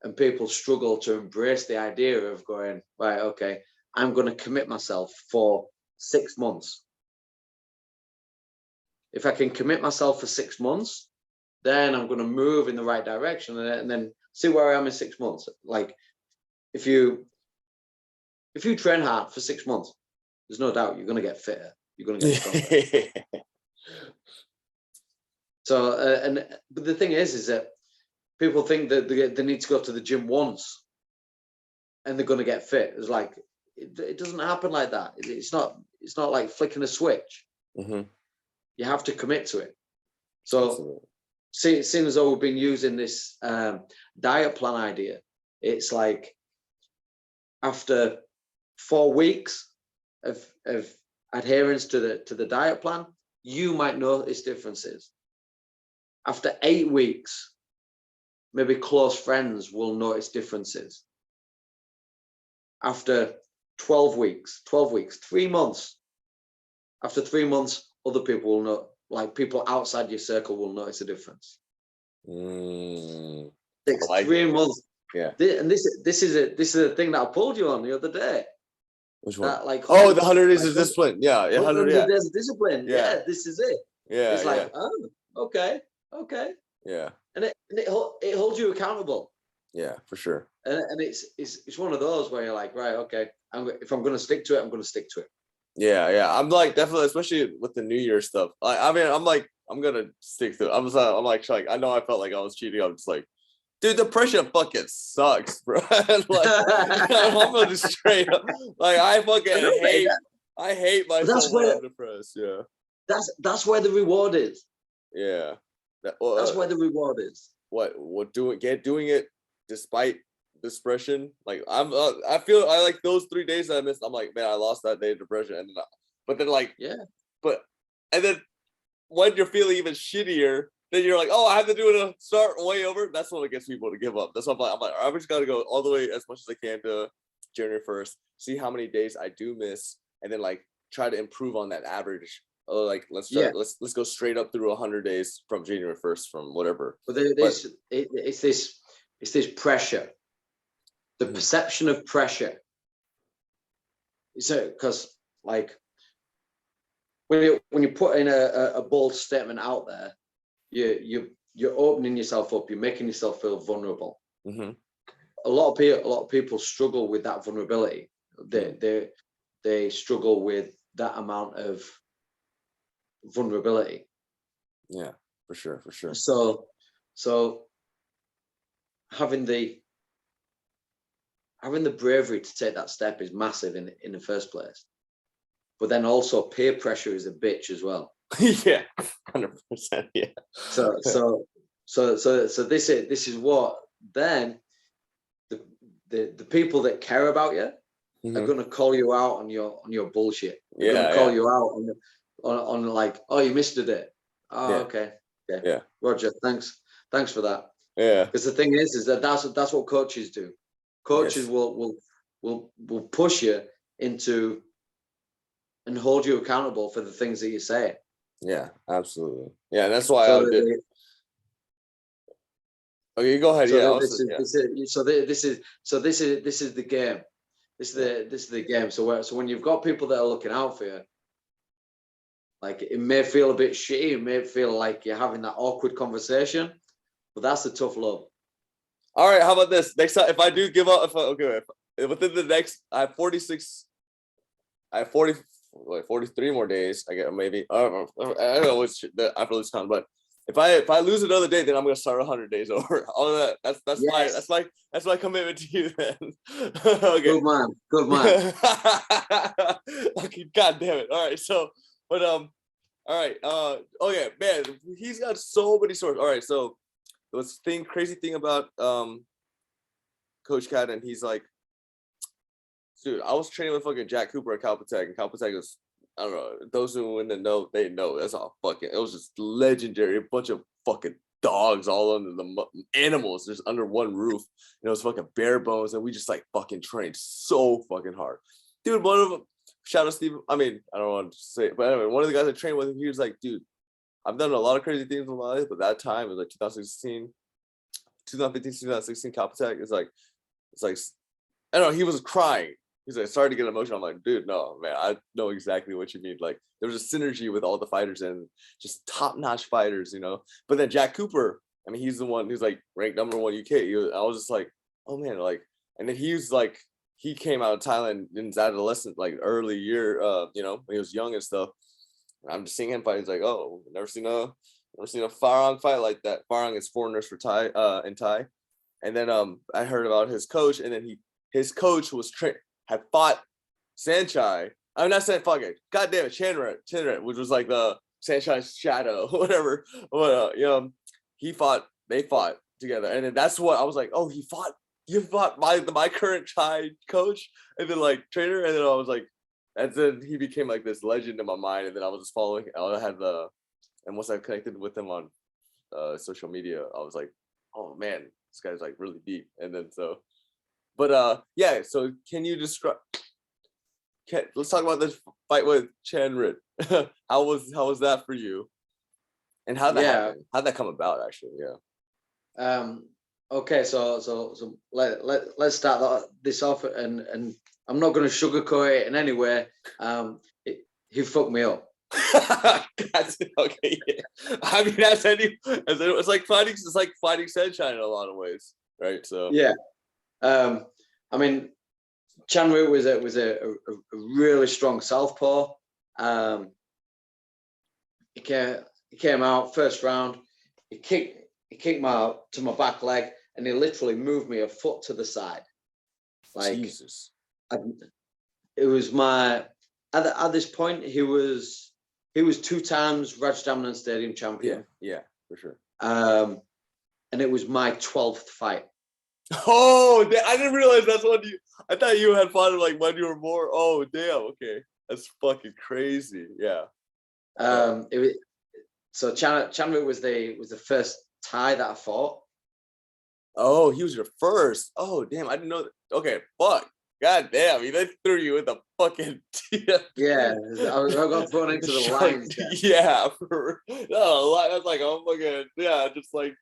And people struggle to embrace the idea of going, right, okay, I'm going to commit myself for 6 months. If I can commit myself for 6 months, then I'm going to move in the right direction and then see where I am in 6 months. Like if you train hard for 6 months, there's no doubt you're going to get fitter. You're going to get stronger. So, but the thing is that people think that they need to go to the gym once and they're going to get fit. It's like, it doesn't happen like that. It's not like flicking a switch. Mm-hmm. You have to commit to it. So, seeing as though we've been using this diet plan idea, it's like after 4 weeks of adherence to the diet plan, you might notice differences. After 8 weeks, maybe close friends will notice differences. After 12 weeks, 3 months, after 3 months, other people will know, like people outside your circle will notice a difference. 3 months. Yeah. And this is a thing that I pulled you on the other day. Which one? That, like, the 100 days of discipline. Yeah. 100 days of discipline. Yeah, this is it. Yeah. It's like, oh, okay. Yeah. And it holds you accountable. Yeah, for sure. And it's one of those where you're like, right, okay, if I'm going to stick to it, I'm going to stick to it. Yeah. I'm like, definitely, especially with the New Year stuff. I mean, I'm like, I'm going to stick to it. I'm like, I know I felt like I was cheating. I'm just like, dude, the pressure fucking sucks, bro. Like, I'm gonna just straight up, like, I hate myself when I'm depressed. Yeah. That's where the reward is. Yeah. That's where the reward is. Doing it despite depression. Like I feel I like those 3 days that I missed. I'm like, man, I lost that day of depression, and but then like, yeah, and then when you're feeling even shittier, then you're like, oh, I have to do it to start way over. That's what gets people to give up. That's why I'm like, I just got to go all the way as much as I can to January 1st, see how many days I do miss, and then like try to improve on that average. Like let's go straight up through 100 days from January 1st, from whatever. But it's this pressure, the perception of pressure. So because like when you put in a bold statement out there, you're opening yourself up. You're making yourself feel vulnerable. Mm-hmm. A lot of people struggle with that vulnerability. They struggle with that amount of vulnerability. Yeah, for sure. So having the bravery to take that step is massive in the first place. But then also peer pressure is a bitch as well. Yeah, 100%. Yeah. So this is what then the people that care about you are going to call you out on your bullshit. They're going to call you out on like, oh, you missed a day. Oh, okay. Yeah. Roger. Thanks for that. Yeah. Because the thing is that's what coaches do. Coaches will push you into and hold you accountable for the things that you say. Yeah, absolutely. Yeah, and that's why I did. Okay, go ahead. This is the game. This is the game. So when you've got people that are looking out for you, like it may feel a bit shitty, it may feel like you're having that awkward conversation, but that's the tough love. All right, how about this? Next time, if I do give up, within the next, I have 43 more days. I get maybe. I don't know what's after this time, but if I lose another day, then I'm gonna start 100 days over. All of that. That's my commitment to you. Then. Okay. Good man. Okay. God damn it. All right. So, but all right. Okay, man. He's got so many stories. All right. So, the crazy thing about Coach Cadden, he's like, dude, I was training with fucking Jack Cooper at Calpatech, and Calpatech was, I don't know, those who in the know, they know. That's all fucking, it was just legendary, a bunch of fucking dogs all under animals just under one roof. And it was fucking bare bones, and we just like fucking trained so fucking hard, dude. One of them, shout out Steve. I mean, I don't want to say it, but anyway, one of the guys I trained with, he was like, dude, I've done a lot of crazy things in my life, but that time it was like 2016, 2015, 2016 Calpatech. It's like I don't know. He was crying. He's like, sorry to get emotional. I'm like, dude, no, man, I know exactly what you mean. Like, there was a synergy with all the fighters and just top-notch fighters, you know. But then Jack Cooper, I mean, he's the one who's like ranked #1 UK. I was just like, oh man, like, and then he came out of Thailand in his adolescent, like early year, you know, when he was young and stuff. And I'm just seeing him fight. He's like, oh, never seen a farang fight like that. Farang is foreigners for Thai, in Thai. And then I heard about his coach, and then his coach had fought Sanchai. I'm not saying fuck it. God damn it, Chanret, which was like the Sanchai's shadow, whatever. But you know, they fought together, and then that's what I was like. Oh, you fought my current Thai coach, and then like trainer, and then I was like, and then he became like this legend in my mind, and then I was just following. And once I connected with him on social media, I was like, oh man, this guy's like really deep. And then but yeah, so can you describe? Let's talk about this fight with Chanrit. How was that for you? And how'd that happen? How'd that come about? Actually, yeah. Okay, so let's start this off, and I'm not going to sugarcoat it in any way. He fucked me up. Okay, yeah. I mean, it's like fighting Sunshine in a lot of ways, right? So yeah. I mean, Chanru was a really strong southpaw. He came out first round. He kicked to my back leg, and he literally moved me a foot to the side. Like, Jesus. It was at this point he was 2 times Raj Damnan Stadium champion. Yeah, for sure. And it was my 12th fight. Oh, I didn't realize that's what I thought you had fought him like when you were more. Oh, damn. Okay, that's fucking crazy. Yeah. So Chanru was the first Thai that I fought. Oh, he was your first. Oh, damn. I didn't know that. Okay, fuck. God damn. They threw you in the fucking. Yeah, I got thrown into the lions. Yeah. That's like, oh, fucking, yeah, just like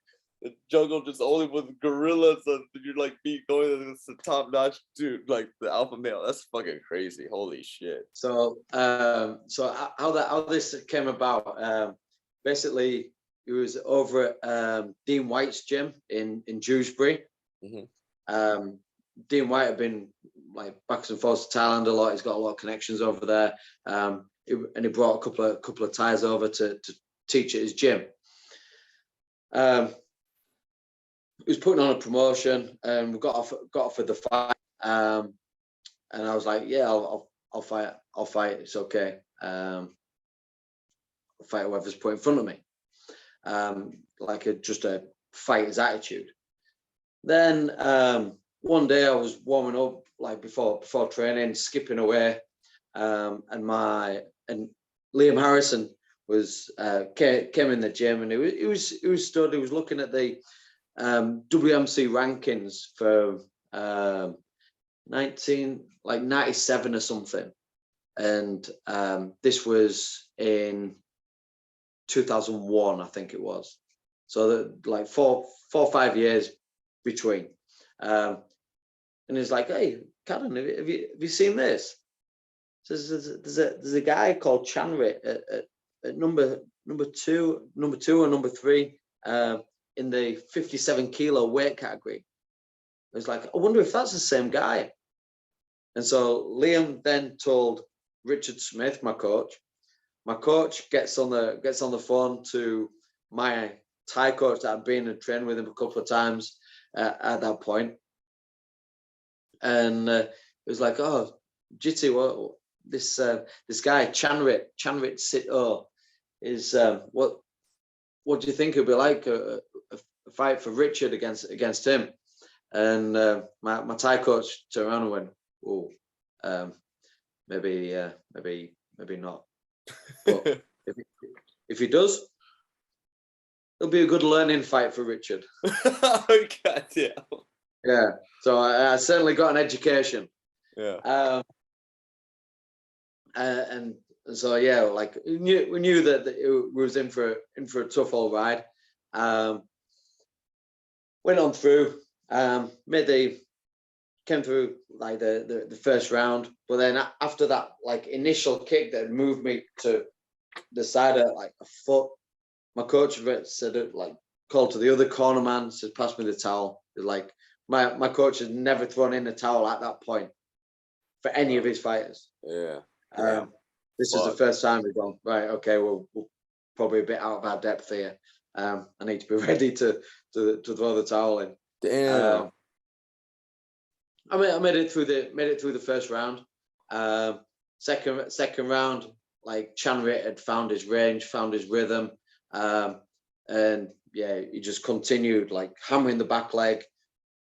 the jungle just only with gorillas, and you're like going to this top-notch dude, like the alpha male. That's fucking crazy. Holy shit. So how this came about, basically it was over at Dean White's gym in Dewsbury. Mm-hmm. Dean White had been like back and forth to Thailand a lot. He's got a lot of connections over there. And he brought a couple of Thais over to teach at his gym. He was putting on a promotion, and we got offered the fight. And I was like, yeah, I'll fight. It's okay. I'll fight whoever's put in front of me. Just a fighter's attitude. Then one day I was warming up, like before training, skipping away, and Liam Harrison was came in the gym, and he was stood. He was looking at the WMC rankings for 97 or something, and this was in 2001, I think it was. So like 4 or 5 years between. And he's like, "Hey, Cadden, have you seen this?" Says there's a guy called Chanrit at number two or number 3 in the 57 kilo weight category. I was like, I wonder if that's the same guy. And so Liam then told Richard Smith, my coach. My coach gets on the phone to my Thai coach that I'd been and trained with him a couple of times at that point. And it was like, oh, Jitsu, this guy Chanrit Sito is what do you think it'd be like a fight for Richard against him? And my Thai coach turned around and went, oh, maybe not. But if he does, it'll be a good learning fight for Richard. God damn. Yeah. So I certainly got an education. Yeah. And so yeah, like we knew that it was in for a tough old ride. Went on through, came through like the first round, but then after that like initial kick that moved me to the side of like a foot, my coach said it, like called to the other corner man, said pass me the towel. Like my coach had never thrown in a towel at that point for any of his fighters. Yeah. This is the first time we've gone, right, okay, we're probably a bit out of our depth here. I need to be ready to throw the towel in. Damn. I made it through the first round. Second round, like Chanrit had found his range, found his rhythm, and yeah, he just continued like hammering the back leg,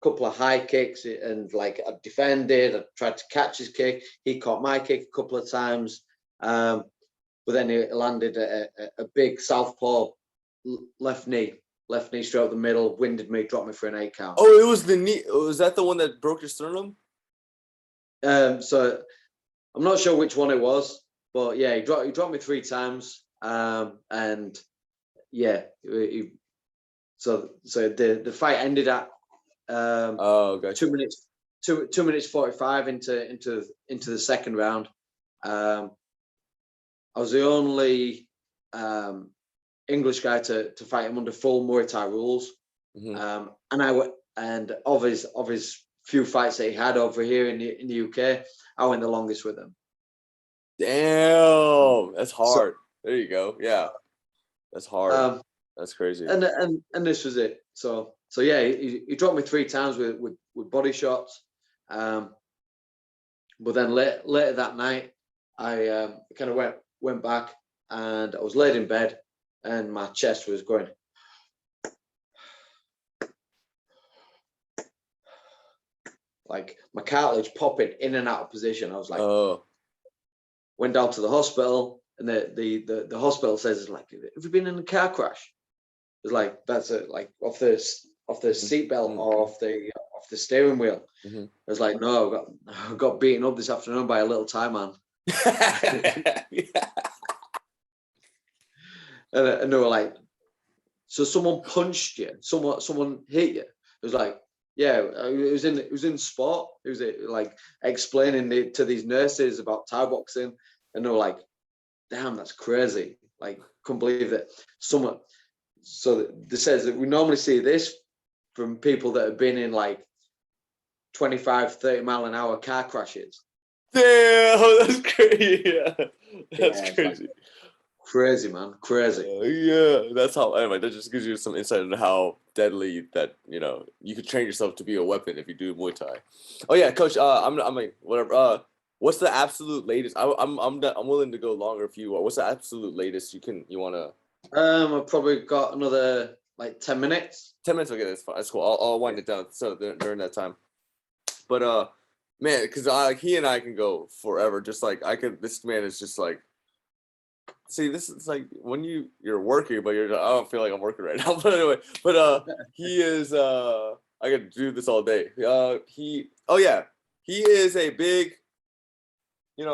couple of high kicks, and like I defended. I tried to catch his kick. He caught my kick a couple of times, but then he landed a big southpaw left knee straight up the middle, winded me, dropped me for an 8 count. Oh, it was the knee. Was that the one that broke your sternum? So I'm not sure which one it was, but yeah, he dropped me 3 times, and yeah, so the fight ended at 2 minutes 2 minutes 45 into the second round. I was the only English guy to fight him under full Muay Thai rules. And of his few fights that he had over here in the UK, I went the longest with him. Damn, that's hard. There you go. Yeah, that's hard. That's crazy. And this was it. So yeah, he dropped me 3 times with body shots. But then later that night, I kind of went back, and I was laid in bed, and my chest was going. Like my cartilage popping in and out of position. I was like, went down to the hospital, and the hospital says, like, have you been in a car crash? It's like, that's it, like off the seatbelt or off the steering wheel. I was like, no, I got beaten up this afternoon by a little Thai man. And they were like, so someone punched you, someone hit you. It was like, yeah, it was in sport. It was like explaining to these nurses about Thai boxing, and they were like, damn, that's crazy. Like, couldn't believe that someone. So they says that we normally see this from people that have been in like 25, 30 mile an hour car crashes. Damn, that's crazy. Yeah, that's crazy. Like, crazy, man, crazy. Yeah, that's how. Anyway, that just gives you some insight into how deadly that you could train yourself to be a weapon if you do Muay Thai. Oh yeah, Coach. I'm like whatever. What's the absolute latest? I'm willing to go longer if you are. What's the absolute latest you want to? I've probably got another like 10 minutes. 10 minutes. Okay, that's fine. That's cool. I'll wind it down. So during that time, but man, because he and I can go forever. Just like I could. This man is just like. See, this is like when you're working, but I don't feel like I'm working right now. But anyway, he is. I could do this all day. He is a big. We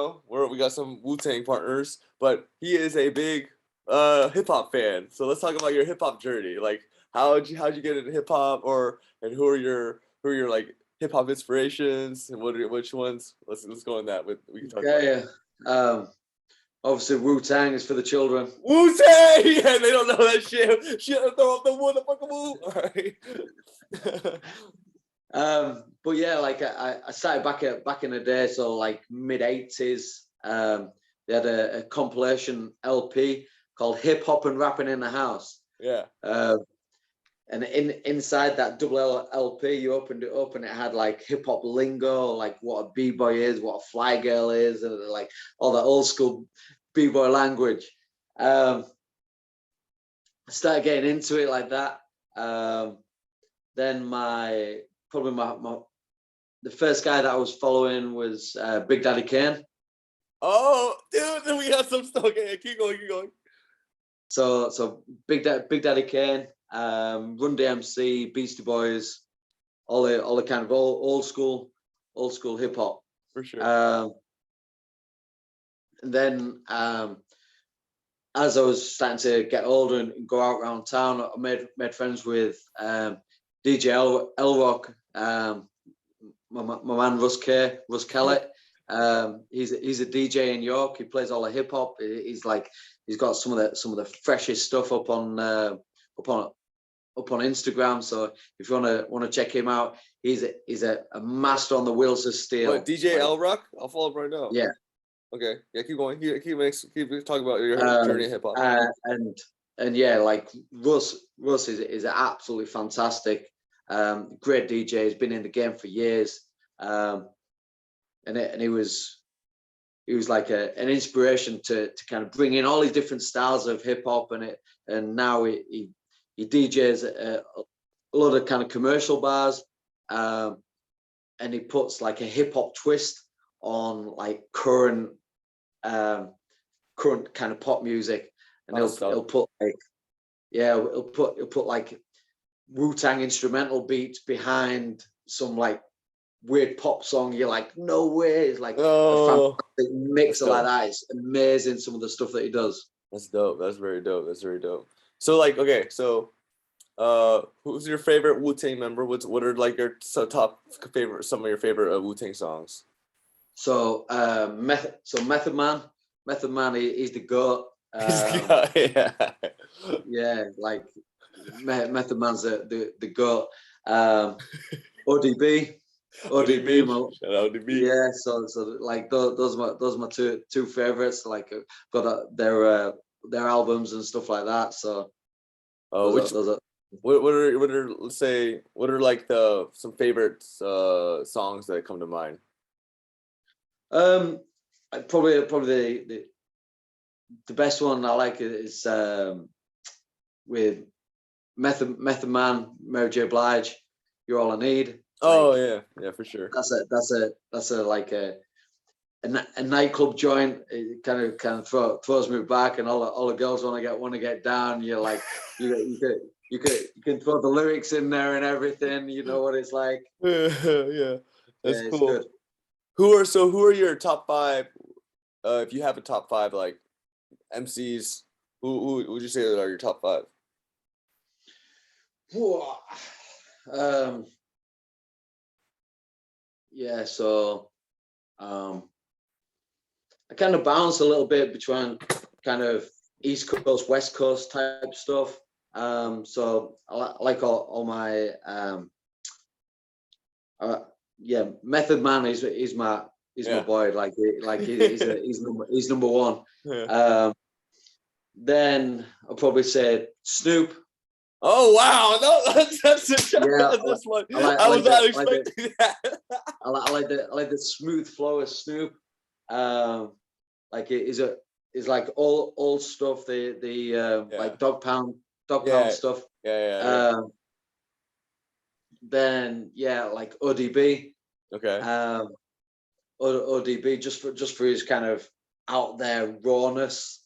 got some Wu-Tang partners, but he is a big hip hop fan. So let's talk about your hip hop journey. Like, how'd you get into hip hop, and who are your like hip hop inspirations, and which ones? Let's go on that. We can talk. Yeah. Obviously, Wu-Tang is for the children. Wu-Tang! Yeah, they don't know that shit. Shit, throw up the motherfucking Wu. All right. But yeah, like I started back in the day, so like mid-80s. They had a compilation LP called Hip Hop and Rapping in the House. Yeah. And inside that double LP, you opened it up, and it had like hip hop lingo, like what a b-boy is, what a fly girl is, and like all that old school b-boy language. I started getting into it like that. Then the first guy that I was following was Big Daddy Kine. Oh, dude, we got some stuff. Okay, keep going. So Big Daddy Kane, Run DMC, Beastie Boys, all the kind of old school hip hop. For sure. And then as I was starting to get older and go out around town, I made friends with DJ L Rock, my man Russ Kellett. He's a DJ in York. He plays all the hip hop. He's got some of the freshest stuff up on Instagram. So if you want to check him out, he's a master on the wheels of steel. What, DJ L Rock? I'll follow him right now. Yeah. Okay. Yeah, keep going. Keep talking about your journey in hip hop. And yeah, like Russ is absolutely fantastic. Great DJ. He's been in the game for years. And he was like an inspiration to kind of bring in all these different styles of hip hop, and now he DJs a lot of kind of commercial bars, and he puts like a hip hop twist on like current kind of pop music, and he'll put like Wu-Tang instrumental beats behind some like weird pop song. You're like, no way! It's like a fantastic mixer like that. It's amazing, some of the stuff that he does. That's dope. That's very dope. So like, okay, so who's your favorite Wu-Tang member? What are like your some of your favorite Wu-Tang songs? So Method Man, he's the GOAT. Yeah, like Method Man's the GOAT. ODB. Shout out ODB. Yeah, so like those are my two favorites. Like got their albums and stuff like that. So what are like some favorite songs that come to mind? Probably the best one I like is with Method Man, Mary J. Blige, You're All I Need. Oh yeah, for sure. That's a like a nightclub joint. It kind of throws me back, and all the girls want to get down. You're like you can throw the lyrics in there and everything. You know what it's like. Yeah, that's cool. Good. Who are your top 5? If you have a top 5 like MCs, who would you say are your top 5? Yeah, so I kind of bounce a little bit between kind of East Coast, West Coast type stuff. So I like all my Method Man is my boy. Like he's number one. Yeah. Then I'll probably say Snoop. Oh wow! No, that's a shock. Yeah, I was not expecting that. I like the smooth flow of Snoop. Like it is like all old stuff. The like Dog Pound stuff. Yeah. Then like ODB. Okay. ODB just for his kind of out there rawness.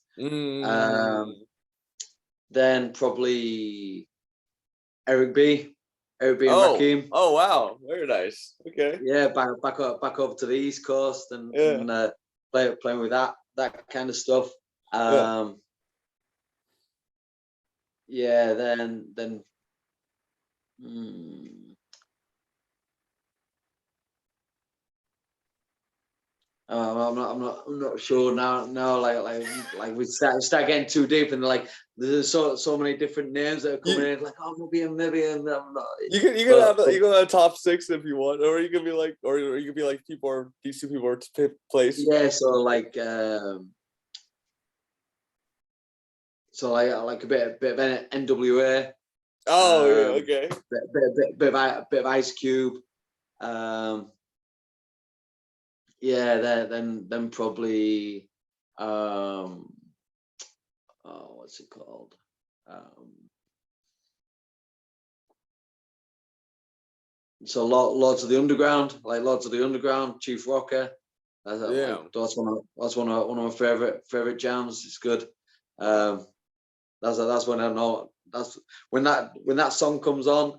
Then probably Eric B and Rakim. Oh wow, very nice. Okay. Yeah, back over to the East Coast and playing with that kind of stuff. Then I'm not sure now. Like we start getting too deep, and like there's so many different names that are coming in. Like maybe I'm not. You can have a top 6 if you want, or you could be like, these two people are placed. Yeah, so like I like a bit of NWA. Oh yeah, okay. Bit of Ice Cube. Then probably what's it called? So Lords of the Underground, Chief Rocker. That's one of my favorite jams. It's good. That's when I know. That's when that song comes on.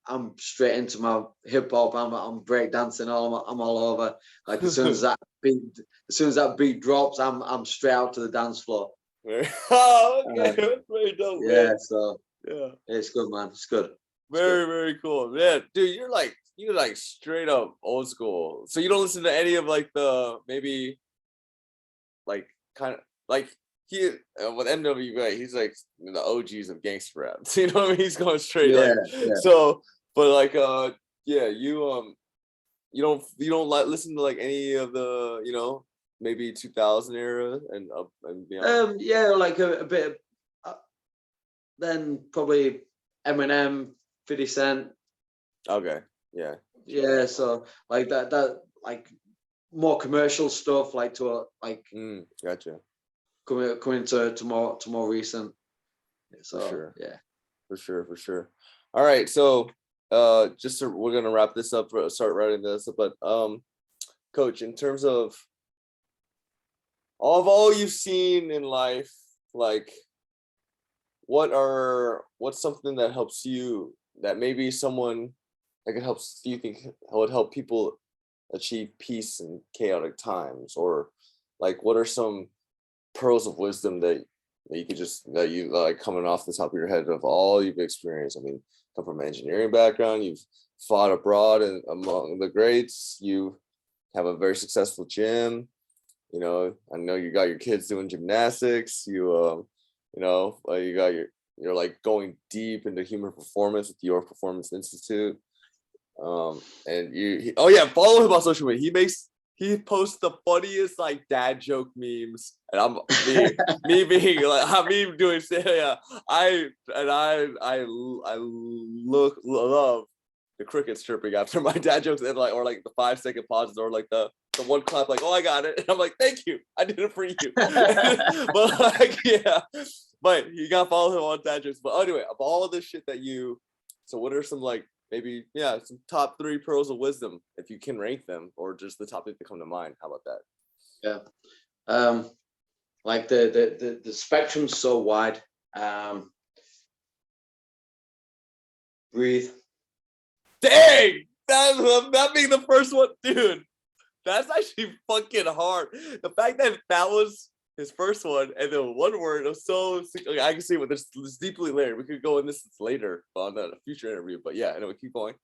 I'm straight into my hip hop. I'm break dancing. I'm all over. Like as soon as that beat drops, I'm straight out to the dance floor. Oh, okay, that's very dope, yeah. man. So Yeah, it's good, man. It's good. very cool, man. Dude, you're like straight up old school. So you don't listen to any of like the maybe like kind of like he with NWA, he's like the OGs of gangster rap. You know what I mean? He's going straight like so, but like yeah, you don't like listen to like any of the maybe 2000 era and up and beyond. Yeah, like a bit of, then probably Eminem, 50 Cent. Okay, yeah. Yeah, so like that like more commercial stuff, like to like Gotcha. Coming to more recent. So For sure. yeah. For sure. All right, so we're gonna wrap this up, start writing this up, but Coach, in terms of all you've seen in life, like what's something that helps you, that maybe someone that could help you think would help people achieve peace in chaotic times, or like what are some pearls of wisdom that you could that you like coming off the top of your head of all you've experienced? I mean, come from an engineering background, you've fought abroad and among the greats, you have a very successful gym, I know you got your kids doing gymnastics, you you got you're like going deep into human performance with your Performance Institute. And follow him on social media. He posts the funniest like dad joke memes, and I'm me being like me doing I love the crickets chirping after my dad jokes, and like or like the 5-second pauses, or like the one clap, like, oh, I got it, and I'm like, thank you, I did it for you. But like but you gotta follow him on dad jokes. But anyway, of all of this shit so what are some like maybe some top 3 pearls of wisdom, if you can rank them, or just the top 3 that come to mind? How about that? Yeah. Like the spectrum's so wide. Breathe. Dang, that being the first one, dude. That's actually fucking hard. The fact that was his first one, and then one word was so I can see what this deeply layered. We could go in this later on a future interview, but yeah, anyway, keep going.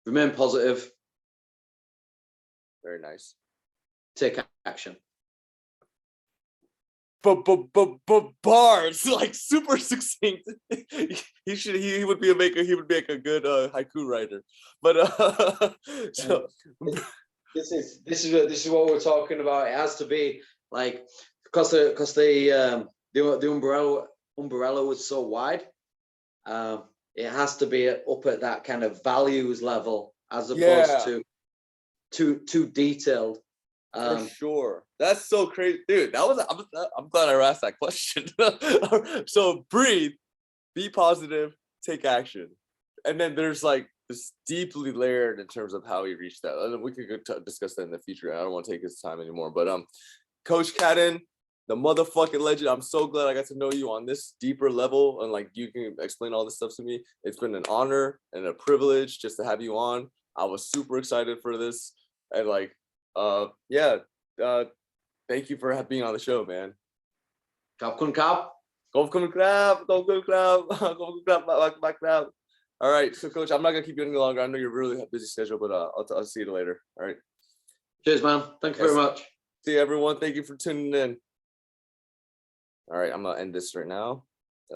Remain positive. Very nice. Take action. Bars, like super succinct. He would make a good haiku writer. But so this is what we're talking about. It has to be like because the umbrella was so wide. It has to be up at that kind of values level as opposed to too detailed. For sure. That's so crazy, dude. I'm glad I asked that question. So breathe, be positive, take action, and then there's like this deeply layered in terms of how he reached that. And we could discuss that in the future. I don't want to take his time anymore. But Coach Cadden, the motherfucking legend. I'm so glad I got to know you on this deeper level, and like you can explain all this stuff to me. It's been an honor and a privilege just to have you on. I was super excited for this, and like thank you for being on the show, man. All right, so Coach, I'm not gonna keep you any longer. I know you're really busy schedule, but I'll see you later. All right. Cheers, man. Thank you very much. See you, everyone. Thank you for tuning in. All right, I'm gonna end this right now.